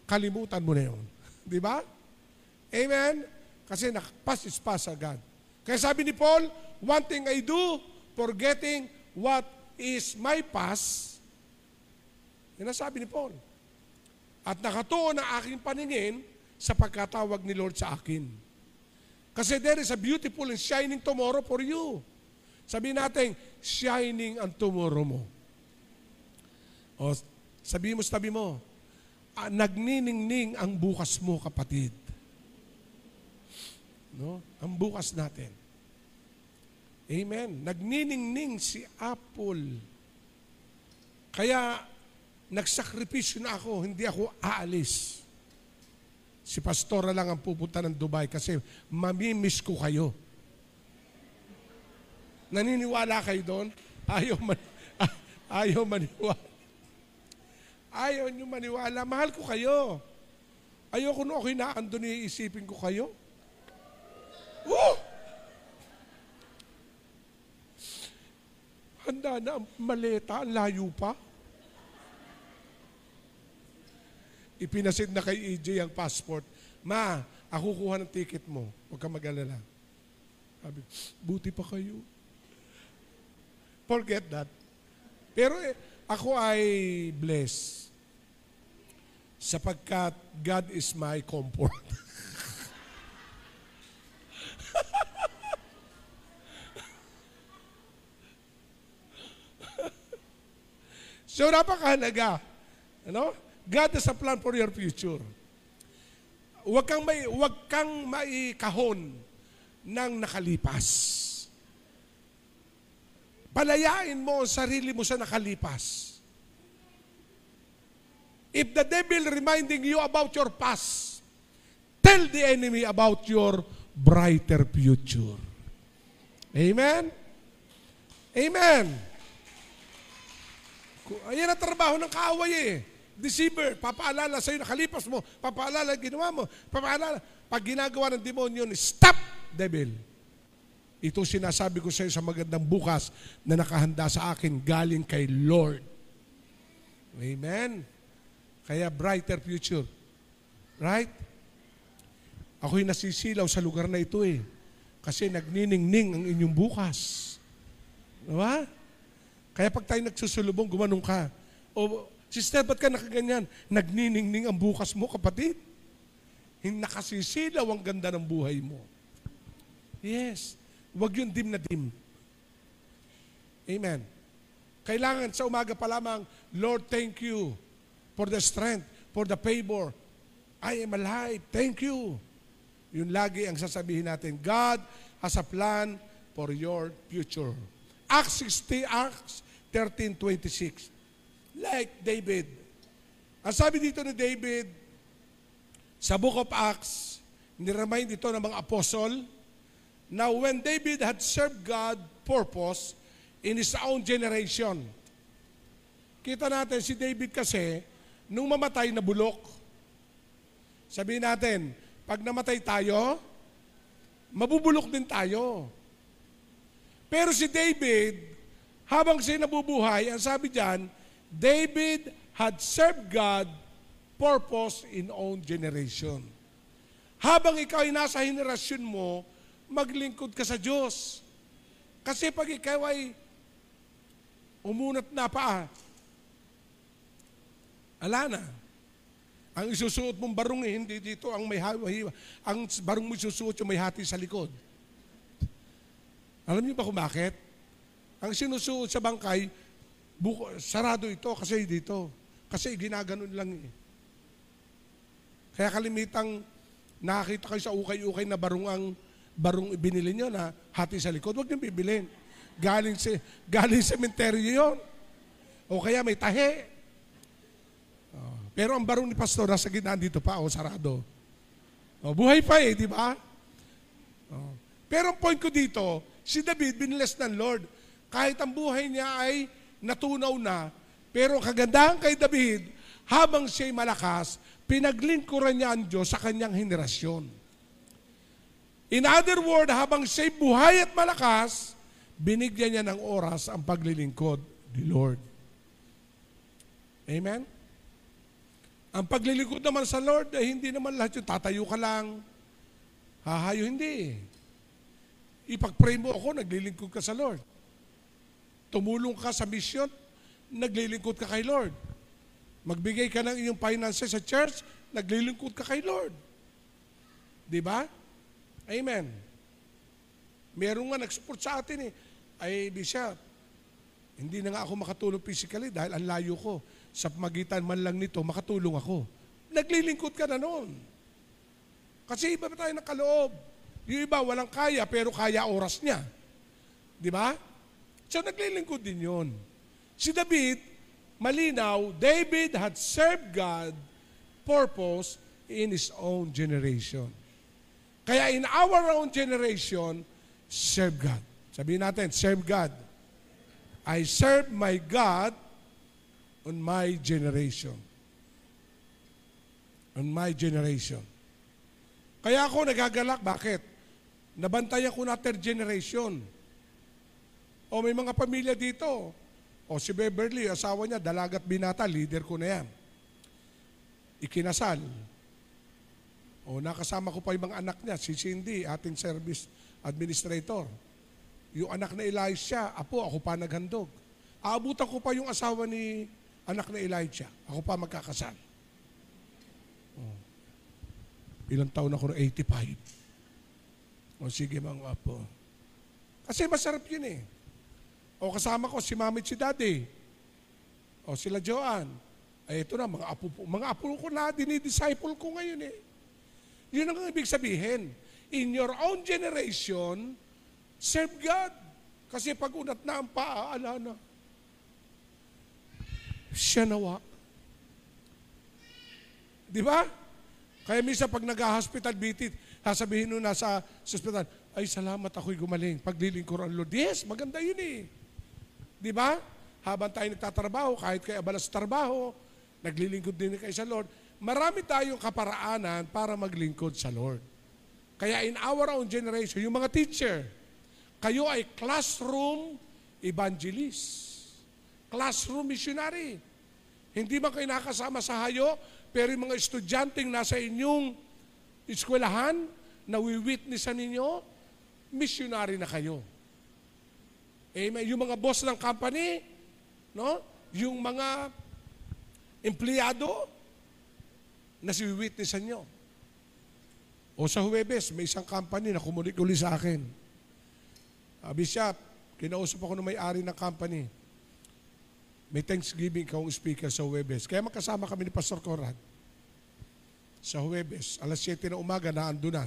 kalimutan mo na yun. Di ba? Amen? Kasi past is past agad. Kaya sabi ni Paul, one thing I do, forgetting what is my past. Yan ang sabi ni Paul. At nakatuon ang aking paningin sa pagkatawag ni Lord sa akin. Kasi there is a beautiful and shining tomorrow for you. Sabihin natin, shining ang tomorrow mo. O, sabihin mo sa tabi mo, nagniningning ang bukas mo, kapatid. No? Ang bukas natin. Amen. Nagniningning si Apple. Kaya, nagsakripisyo na ako, hindi ako aalis. Si Pastora lang ang pupunta ng Dubai kasi mamimiss ko kayo. Naniniwala kayo doon? Ayaw maniwala. Ayaw nyo maniwala. Mahal ko kayo. Ayoko nung ako'y naandun, iisipin ko kayo. Woo! Handa na ang maleta, ang layo pa. Ipinasid na kay EJ ang passport. Ma, ako kuha ng ticket mo. Huwag kang mag-alala. Sabi, buti pa kayo. Forget that. Pero ako ay blessed sapagkat God is my comfort. So, napakahalaga. Ano? God has a plan for your future. Huwag kang maikahon ng nakalipas. Palayain mo ang sarili mo sa nakalipas. If the devil reminding you about your past, tell the enemy about your brighter future. Amen? Amen. Ayan ang trabaho ng kaaway eh. Deceiver, papaalala sa'yo, nakalipas mo, papaalala, ginawa mo, papaalala. Pag ginagawa ng demonyo, stop, devil. Ito sinasabi ko sa'yo sa magandang bukas na nakahanda sa akin galing kay Lord. Amen? Kaya brighter future. Right? Ako'y nasisilaw sa lugar na ito eh. Kasi nagniningning ang inyong bukas. Diba? Kaya pag tayo nagsusulubong, gumanong ka. O, sister, ba't ka nakaganyan? Nagniningning ang bukas mo, kapatid. Nakasisilaw ang ganda ng buhay mo. Yes. Huwag yung dim na dim. Amen. Kailangan sa umaga pa lamang, Lord, thank you for the strength, for the favor. I am alive. Thank you. Yun lagi ang sasabihin natin. God has a plan for your future. Acts 13:26. Like David. Ang sabi dito ni David, sa Book of Acts, niremind ito ng mga apostle, now when David had served God purpose in his own generation. Kita natin si David kasi, nung mamatay na bulok. Sabihin natin, pag namatay tayo, mabubulok din tayo. Pero si David, habang siya nabubuhay, ang sabi diyan, David had served God purpose in own generation. Habang ikaw ay nasa henerasyon mo, maglingkod ka sa Diyos. Kasi pag ikaw ay umunat na pa, ala na. Ang isusuot mong barong hindi dito ang may ang barong mo isusuot yung may hati sa likod. Alam niyo ba kung bakit? Ang sinusuot sa bangkay, sarado ito kasi dito. Kasi ginaganon lang eh. Kaya kalimitang nakakita kayo sa ukay-ukay na barong binili nyo na hati sa likod, huwag nyo bibilin. Galing sementeryo yun. O kaya may tahe. Pero ang barong ni Pastor nasa gitna dito pa, sarado. Buhay pa eh, di ba? Pero ang point ko dito, si David, biniless ng Lord. Kahit ang buhay niya ay natunaw na, pero kagandahan kay David, habang siya'y malakas, pinaglingkuran niya ang Diyos sa kanyang henerasyon. In other words, habang siya'y buhay at malakas, binigyan niya ng oras ang paglilingkod ni Lord. Amen? Ang paglilingkod naman sa Lord, hindi naman lahat yung tatayo ka lang, hahayo, hindi. Ipag-pray mo ako, naglilingkod ka sa Lord. Tumulong ka sa mission, naglilingkod ka kay Lord. Magbigay ka ng iyong finances sa church, naglilingkod ka kay Lord. Di ba? Amen. Meron nga nag-support sa atin eh. Ay, Bishop, hindi na nga ako makatulong physically dahil ang layo ko. Sa magitan man lang nito, makatulong ako. Naglilingkod ka na noon. Kasi iba tayo ng kaloob. Yung iba walang kaya, pero kaya oras niya. Di ba? So naglilingkod din yun. Si David, malinaw, David had served God purpose in his own generation. Kaya in our own generation, serve God. Sabihin natin, serve God. I serve my God on my generation. On my generation. Kaya ako nagagalak. Bakit? Nabantayan ko na third generation. O may mga pamilya dito. O si Beverly, asawa niya, dalagat binata, leader ko na yan. Ikinasal. O nakasama ko pa yung mga anak niya, si Cindy, ating service administrator. Yung anak na Elijah, ako pa naghandog. Aabutan ko pa yung asawa ni anak na Elijah. Ako pa magkakasal. Ilang taon ako na 85. O sige mga apo. Kasi masarap yun eh. O kasama ko si Mami at si Daddy. O sila Joanne. Ay ito na, mga apo ko na, dinidisciple ko ngayon eh. Yun ang ibig sabihin. In your own generation, serve God. Kasi pag unat na ang paa, ala na. Siya nawa. Di ba? Kaya minsan pag nag-hospital visit, sasabihin nung nasa hospital, ay salamat ako'y gumaling. Paglilingkod ang Lord. Yes, maganda yun eh. Di ba? Habang tayo nagtatrabaho, kahit kayo abala sa trabaho, naglilingkod din kayo sa Lord, marami tayong kaparaanan para maglingkod sa Lord. Kaya in our own generation, yung mga teacher, kayo ay classroom evangelist. Classroom missionary. Hindi man kayo nakasama sa hayo, pero yung mga estudyanteng nasa inyong eskwelahan, nawiwitnessan ninyo, missionary na kayo. Amen. Yung mga boss ng company, no? Yung mga empleyado, nasiwitnessan nyo. O sa Huwebes, may isang company na kumunik uli sa akin. Bishop, kinausap ako ng may-ari ng company. May Thanksgiving kang speaker sa Huwebes. Kaya magkasama kami ni Pastor Conrad. Sa Huwebes, alas 7 na umaga na ando na.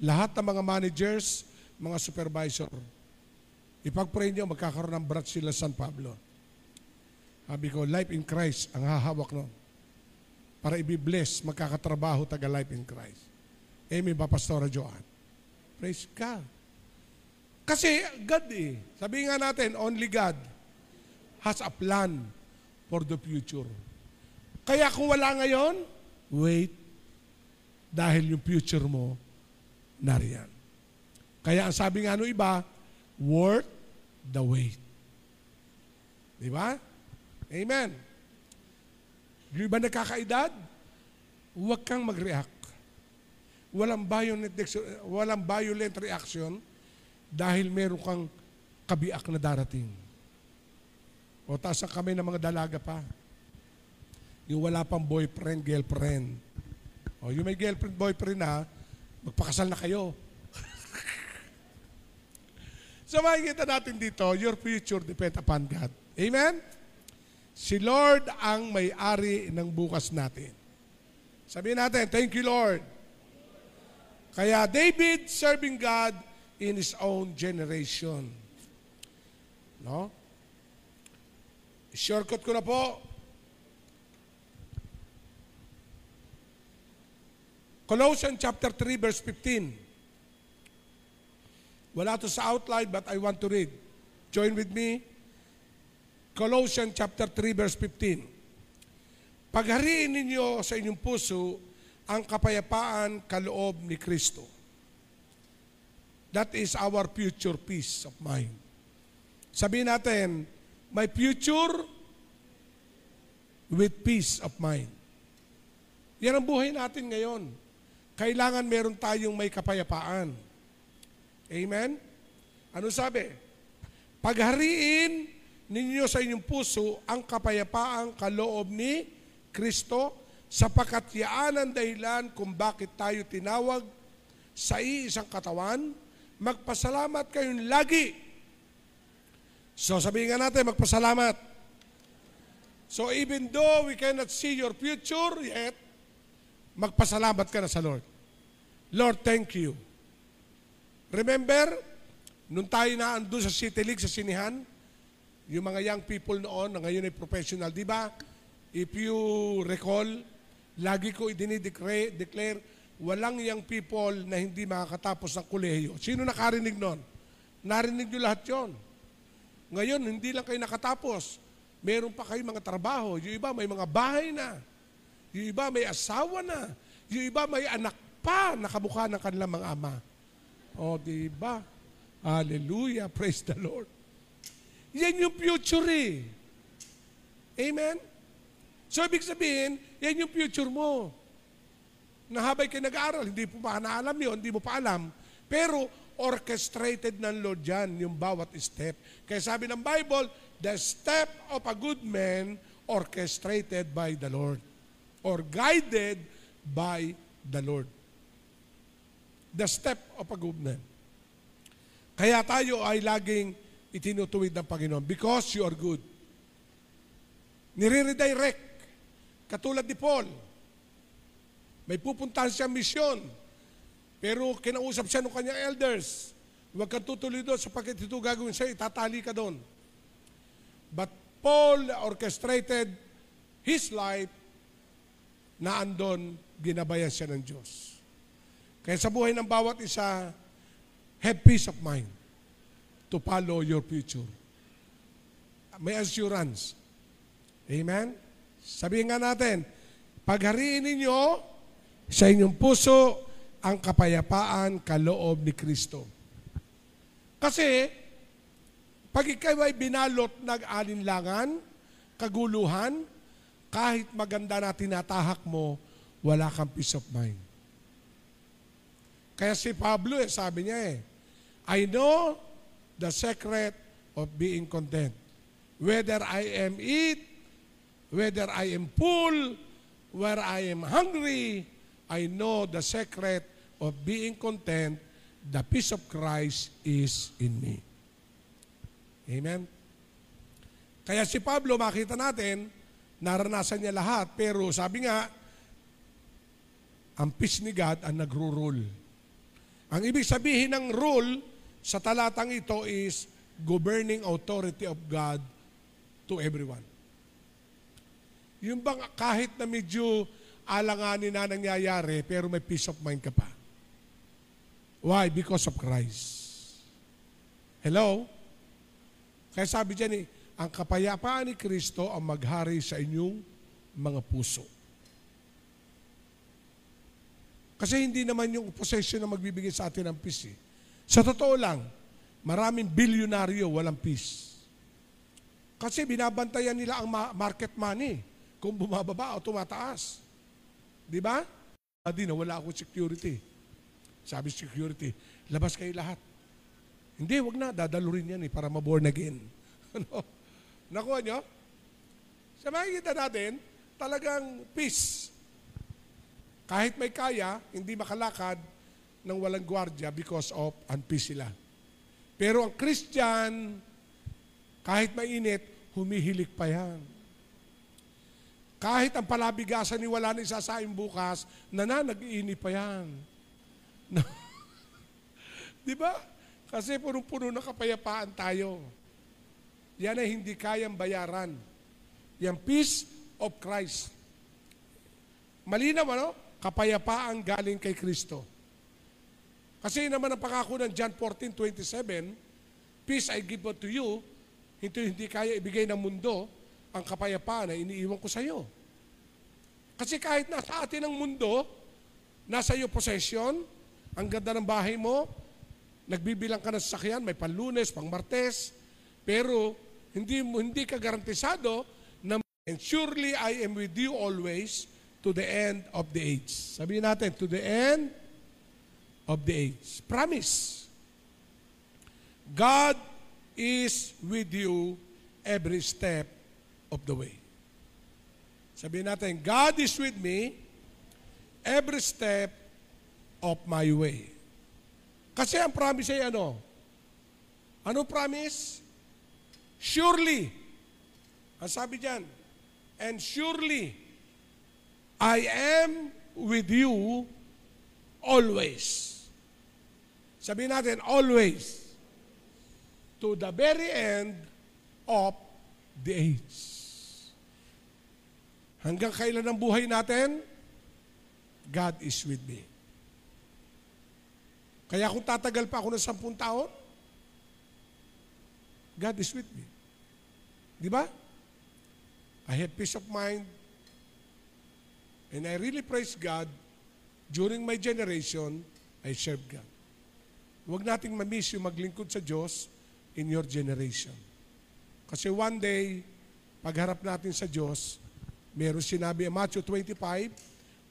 Lahat ng mga managers, mga supervisor, ipag-pray nyo, magkakaroon ng branch sila San Pablo. Sabi ko, Life in Christ ang hahawak nun. Para i-bless, magkakatrabaho taga Life in Christ. Amen ba, Pastora Joanne? Praise God. Kasi God eh. Sabihin nga natin, only God has a plan for the future. Kaya kung wala ngayon, wait. Dahil yung future mo, nariyan. Kaya ang sabi nga nung iba, worth the wait. Di ba? Amen. Yung iba nagkakaedad, huwag kang mag-react. Walang violent reaction dahil meron kang kabiak na darating. O taas ang kamay ng mga dalaga pa. Yung wala pang boyfriend, girlfriend. O yung may girlfriend, boyfriend na, magpakasal na kayo. So makikita natin dito, your future depends upon God. Amen? Si Lord ang may-ari ng bukas natin. Sabihin natin, thank you Lord. Kaya David serving God in his own generation. No? Shortcut ko na po. Colossians chapter 3 verse 15. Wala to sa outline but I want to read. Join with me. Colossians chapter 3 verse 15. Paghariin ninyo sa inyong puso ang kapayapaan kaloob ni Kristo. That is our future peace of mind. Sabihin natin, my future with peace of mind. Yan ang buhay natin ngayon. Kailangan meron tayong may kapayapaan. Amen? Ano sabi? Paghariin ninyo sa inyong puso ang kapayapaang kaloob ni Kristo, sapagkat yaan ang dahilan kung bakit tayo tinawag sa iisang katawan. Magpasalamat kayong lagi. So sabihin nga natin, magpasalamat. So even though we cannot see your future yet, magpasalamat ka na sa Lord. Lord, thank you. Remember, nung tayo na andun sa City League, sa sinihan, yung mga young people noon, na ngayon ay professional, di ba? If you recall, lagi ko i-declare, walang young people na hindi makakatapos ng kolehiyo. Sino nakarinig noon? Narinig nyo lahat yon. Ngayon, hindi lang kayo nakatapos. Meron pa kayo mga trabaho. Yung iba may mga bahay na. Yung iba may asawa na. Yung iba may anak pa na kamukha ng kanilang mga ama. O, di ba? Hallelujah. Praise the Lord. Yan yung future eh. Amen? So, ibig sabihin, yan yung future mo. Na habang kayo nag-aaral, hindi mo pa naalam yun, hindi mo pa alam. Pero, orchestrated ng Lord yan, yung bawat step. Kaya sabi ng Bible, the step of a good man orchestrated by the Lord. Or guided by the Lord. The step of a good man. Kaya tayo ay laging itinutuwid ng Panginoon because you are good. Nire-redirect. Katulad ni Paul. May pupuntahan siyang misyon. Pero kinausap siya ng kanyang elders. Huwag kang tutuloy doon sapagkat ito gagawin sa'yo, itatali ka doon. But Paul orchestrated his life na andon, ginabayan siya ng Diyos. Kaya sa buhay ng bawat isa, have peace of mind to follow your future. May assurance. Amen? Sabihin nga natin, paghariin ninyo sa inyong puso ang kapayapaan kaloob ni Kristo. Kasi, pag ikaw ay binalot ng alinlangan, kaguluhan, kahit maganda na tinatahak mo, wala kang peace of mind. Kaya si Pablo, sabi niya I know the secret of being content. Whether I am eat, whether I am full, where I am hungry, I know the secret of being content. The peace of Christ is in me. Amen? Kaya si Pablo, makita natin, naranasan niya lahat, pero sabi nga, ang peace ni God ang nagro-rule. Ang ibig sabihin ng rule sa talatang ito is governing authority of God to everyone. Yung bang kahit na medyo alanganin na nangyayari, pero may peace of mind ka pa. Why? Because of Christ. Hello? Kaya sabi dyan ang kapayapaan ni Kristo ang maghari sa inyong mga puso. Kasi hindi naman yung possession na magbibigay sa atin ng peace. Sa totoo lang, maraming bilyonaryo walang peace. Kasi binabantayan nila ang market money kung bumababa o tumataas. Di ba? Di na, wala akong security. Sabi security, labas kayo lahat. Hindi, wag na, dadalurin yan para maborn again. Ano? Nakuha nyo? Sa makikita natin, talagang peace. Kahit may kaya, hindi makalakad ng walang gwardiya because of unpeace sila. Pero ang Christian, kahit mainit, humihilik pa yan. Kahit ang palabigasan ni wala na isasaing bukas, nag-iinip pa yan. No. Di ba? Kasi punong-puno na kapayapaan tayo. Yan ay hindi kayang bayaran. Yan peace of Christ. Malinaw, ano? Kapayapaan galing kay Kristo. Kasi naman ang pangako ng John 14:27, peace I give unto you, hindi kaya ibigay ng mundo, ang kapayapaan na iniiwan ko sa iyo. Kasi kahit nasa atin ang mundo, nasa iyo possession, ang ganda ng bahay mo, nagbibilang ka ng sasakyan, may pang-Lunes, pang-Martes, Pero hindi ka garantisado na and surely I am with you always to the end of the age. Sabihin natin, to the end of the age. Promise. God is with you every step of the way. Sabihin natin, God is with me every step of my way. Kasi ang promise ay ano? Ano promise? Surely. Ang sabi diyan, and surely I am with you always. Sabihin natin, always. To the very end of the age. Hanggang kailan ang buhay natin? God is with me. Kaya kung tatagal pa ako ng 10 taon, God is with me. Di ba? I have peace of mind. And I really praise God. During my generation, I serve God. Huwag nating mamiss yung maglingkod sa Diyos in your generation. Kasi one day, pagharap natin sa Diyos, meron sinabi in Matthew 25,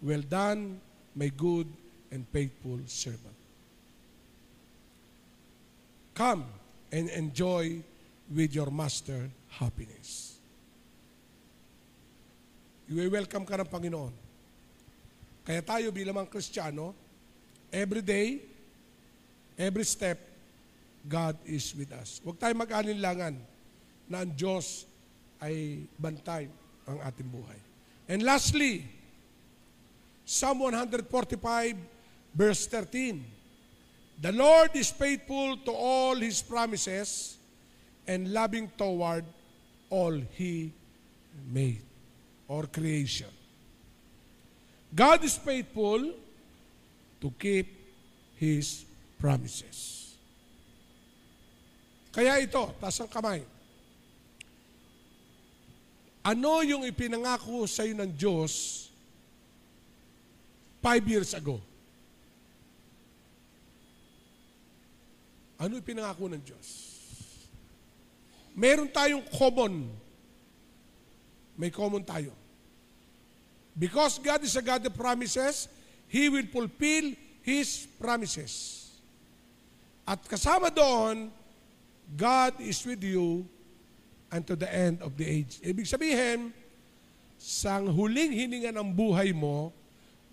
well done, my good and faithful servant. Come and enjoy with your master happiness. I-welcome ka ng Panginoon. Kaya tayo bilang mga Kristiyano, every day, every step, God is with us. Huwag tayo mag-alinlangan na ang Diyos ay bantay ang ating buhay. And lastly, Psalm 145 verse 13. The Lord is faithful to all His promises and loving toward all He made or creation. God is faithful to keep His promises. Kaya ito, taas ang kamay. Ano yung ipinangako sa iyo ng Diyos 5 years ago? Ano ipinangako ng Diyos? Meron tayong common. May common tayo. Because God is a God of promises, He will fulfill His promises. At kasama doon, God is with you unto the end of the age. Ibig sabihin, sa huling hininga ng buhay mo,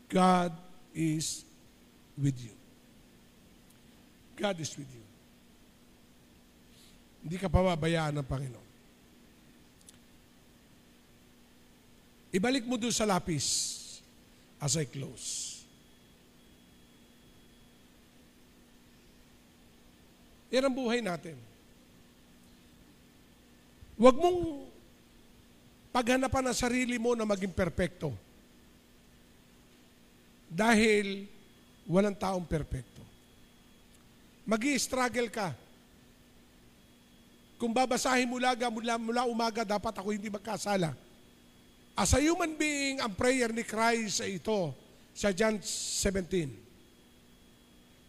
God is with you. God is with you. Hindi ka pababayaan ng Panginoon. Ibalik mo doon sa lapis as I close. Yan ang buhay natin. Huwag mong paghanapan ang sarili mo na maging perpekto. Dahil walang taong perpekto. Magi-struggle ka. Kung babasahin mo mula umaga, dapat ako hindi magkasala. As a human being, ang prayer ni Christ ay ito, sa John 17.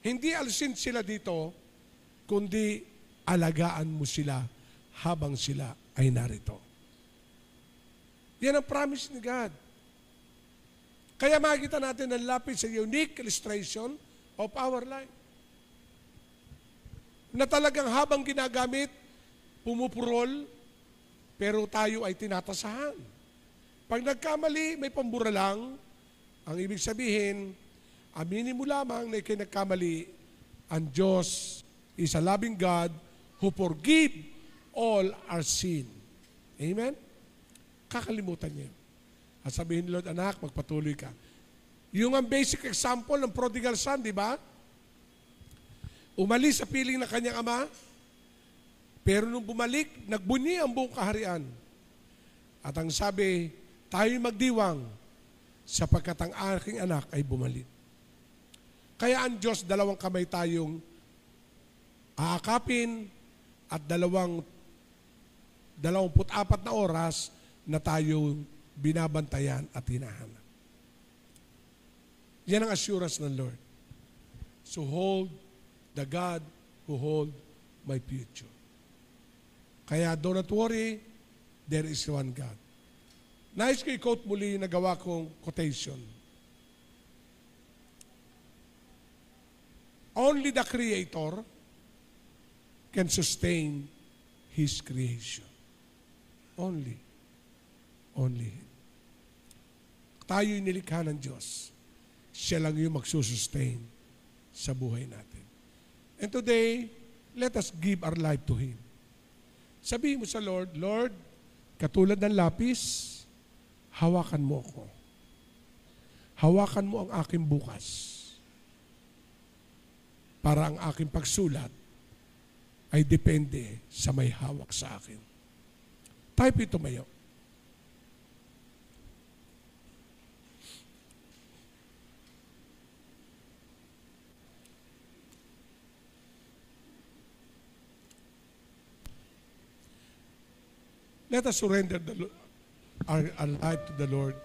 Hindi alisin sila dito, kundi alagaan mo sila habang sila ay narito. Yan ang promise ni God. Kaya makikita natin ang lapis sa unique illustration of our life. Na talagang habang ginagamit, pumupurol, pero tayo ay tinatasahan. Pag nagkamali, may pambura lang. Ang ibig sabihin, aminin mo lamang na ikay nagkamali, ang Diyos is a loving God who forgive all our sin. Amen? Kakalimutan niya. At sabihin ni Lord, anak, magpatuloy ka. Yung ang basic example ng prodigal son, di ba? Umalis sa piling ng kanyang ama, pero nung bumalik, nagbuni ang buong kaharian. At ang sabi, tayo'y magdiwang sapagkat ang aking anak ay bumalik. Kaya ang Diyos, 2 kamay tayong aakapin at 24 na oras na tayo binabantayan at hinahanap. Yan ang assurance ng Lord. So hold the God who hold my future. Kaya do not worry, there is one God. Nais ko i-quote muli yung nagawa kong quotation. Only the Creator can sustain His creation. Only. Only. Tayo'y nilikha ng Diyos. Siya lang yung magsusustain sa buhay natin. And today, let us give our life to Him. Sabihin mo sa Lord, Lord, katulad ng lapis, hawakan mo ako. Hawakan mo ang aking bukas. Para ang aking pagsulat ay depende sa may hawak sa akin. Tayo po tumayo. Let us surrender our life to the Lord.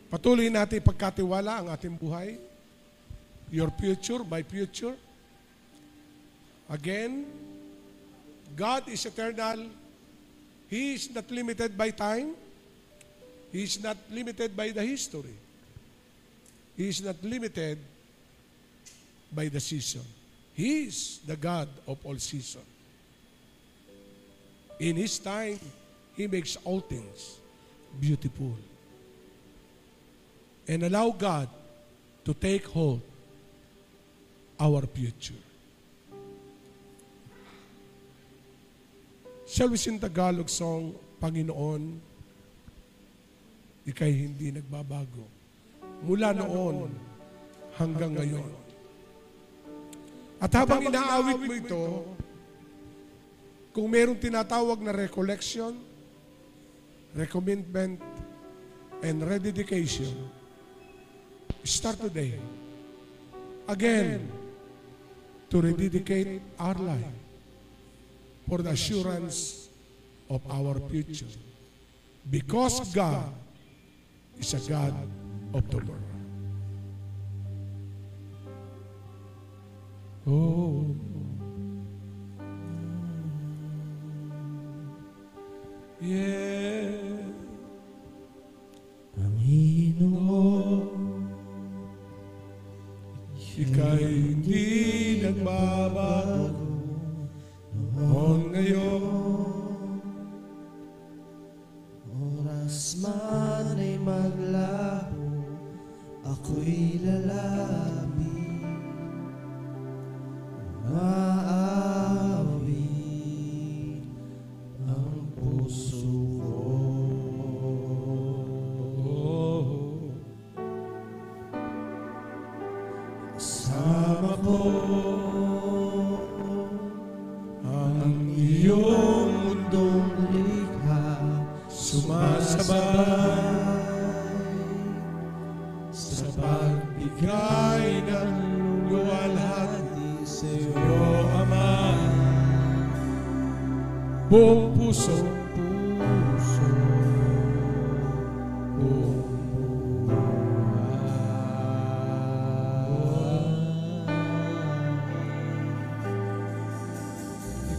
Patuloy natin pagkatiwala ang ating buhay. Your future, my future. Again, God is eternal. He is not limited by time. He is not limited by the history. He is not limited by the season. He is the God of all seasons. In His time, He makes all things beautiful. And allow God to take hold our future. Shall we sing Tagalog song, Panginoon, Ika'y hindi nagbabago. Mula noon hanggang ngayon. At habang inaawit mo ito, kung mayroong tinatawag na recollection, recommitment, and rededication, start today. Again, to rededicate our life for the assurance of our future. Because God is a God of the world. Oh, yeah. Panginoon, Ika'y hindi nagbabago noon ngayon. oras man ay maglaho, ako'y lalabi, maawit ang puso ko. Kasama ko ang iyong mundong likha, sumasabay sa pagbigay ng luwalhati sa iyo, Ama. Buong puso,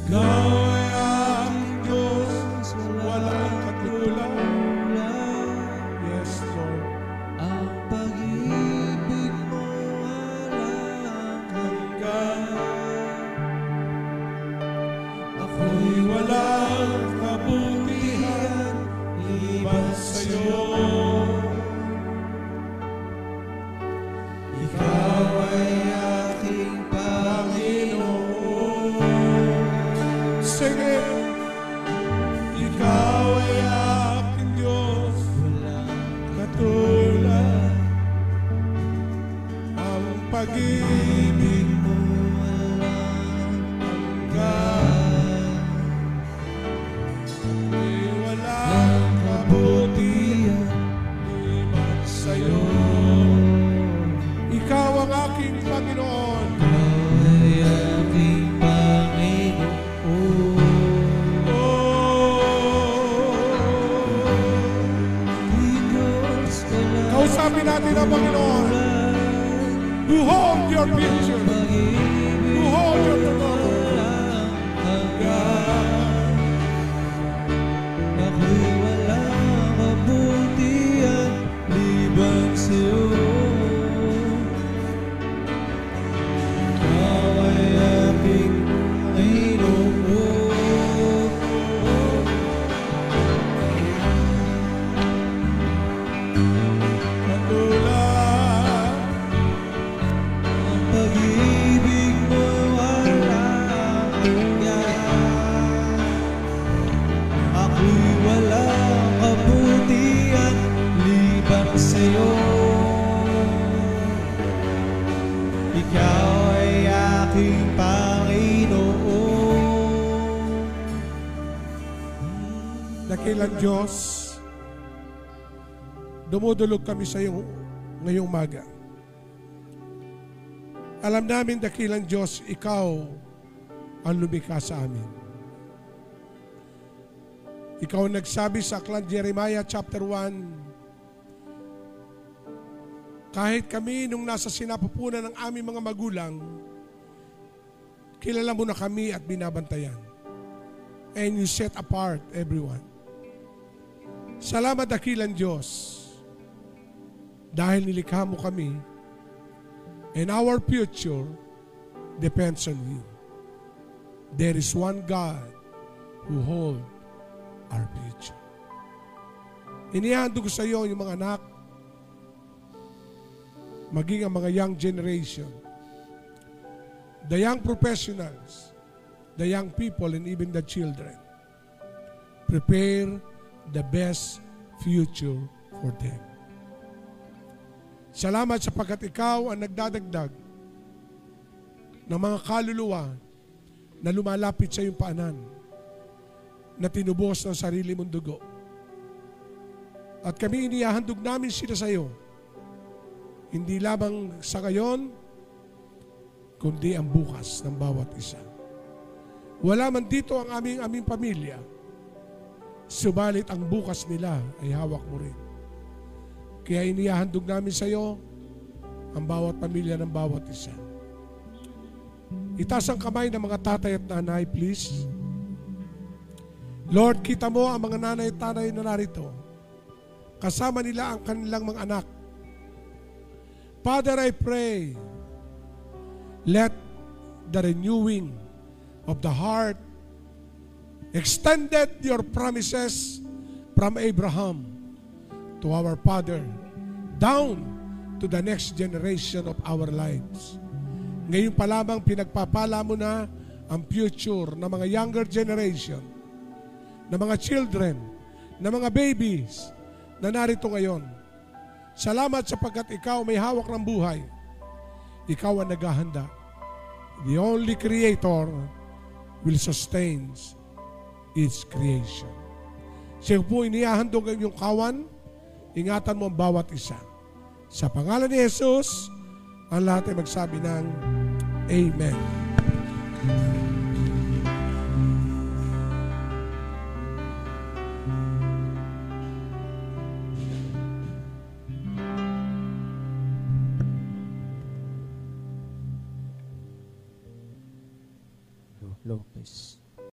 Ikaw ay aking Diyos, walang katulad. Yes, Lord. ang pag-ibig mo walang hanggan. Ako'y walang kabutihan liban sa'yo. Ikaw ay aking Panginoon. Sige, ikaw ay aking Diyos, Walang katulad ang pag-ibig mo hanggan. Di walang kabutihan liban sa'yo. Ikaw ang aking Panginoon. ay aking Panginoon. Diyos ka lang Kausapin natin ang Panginoon. Who hold your future. pag-ibig Who hold your tomorrow. dakilang Diyos, dumudulog kami sa iyo ngayong umaga. Alam namin, dakilang Diyos, Ikaw ang lumikha sa amin. Ikaw ang nagsabi sa aklat Jeremiah chapter 1, kahit kami nung nasa sinapupunan ng aming mga magulang, kilala mo na kami at binabantayan. And you set apart everyone. Salamat, dakilang Diyos, dahil nilikha mo kami, and our future depends on you. There is one God who holds our future. Inihandog ko sa iyo yung mga anak, maging ang mga young generation, the young professionals, the young people, and even the children. Prepare the best future for them. Salamat sapagkat ikaw ang nagdadagdag ng mga kaluluwa na lumalapit sa iyong paanan, na tinubos ng sarili mong dugo. At kami inihahandog namin sila sa iyo, hindi lamang sa ngayon, kundi ang bukas ng bawat isa. Wala man dito ang aming pamilya, subalit ang bukas nila ay hawak mo rin. Kaya inihahandog namin sa iyo ang bawat pamilya ng bawat isa. Itaas ang kamay ng mga tatay at nanay, please. Lord, kita mo ang mga nanay at tatay na narito. Kasama nila ang kanilang mga anak. Father, I pray, let the renewing of the heart extended your promises from Abraham to our father down to the next generation of our lives. Ngayon pa lamang pinagpapala mo na ang future ng mga younger generation, ng mga children, ng mga babies na narito ngayon. Salamat sapagkat ikaw may hawak ng buhay. Ikaw ang naghahanda. The only Creator will sustain its creation. Siya po inihahandog ang iyong kawan. Ingatan mo ang bawat isa. Sa pangalan ni Jesus, ang lahat ay magsabi ng Amen. Lopez.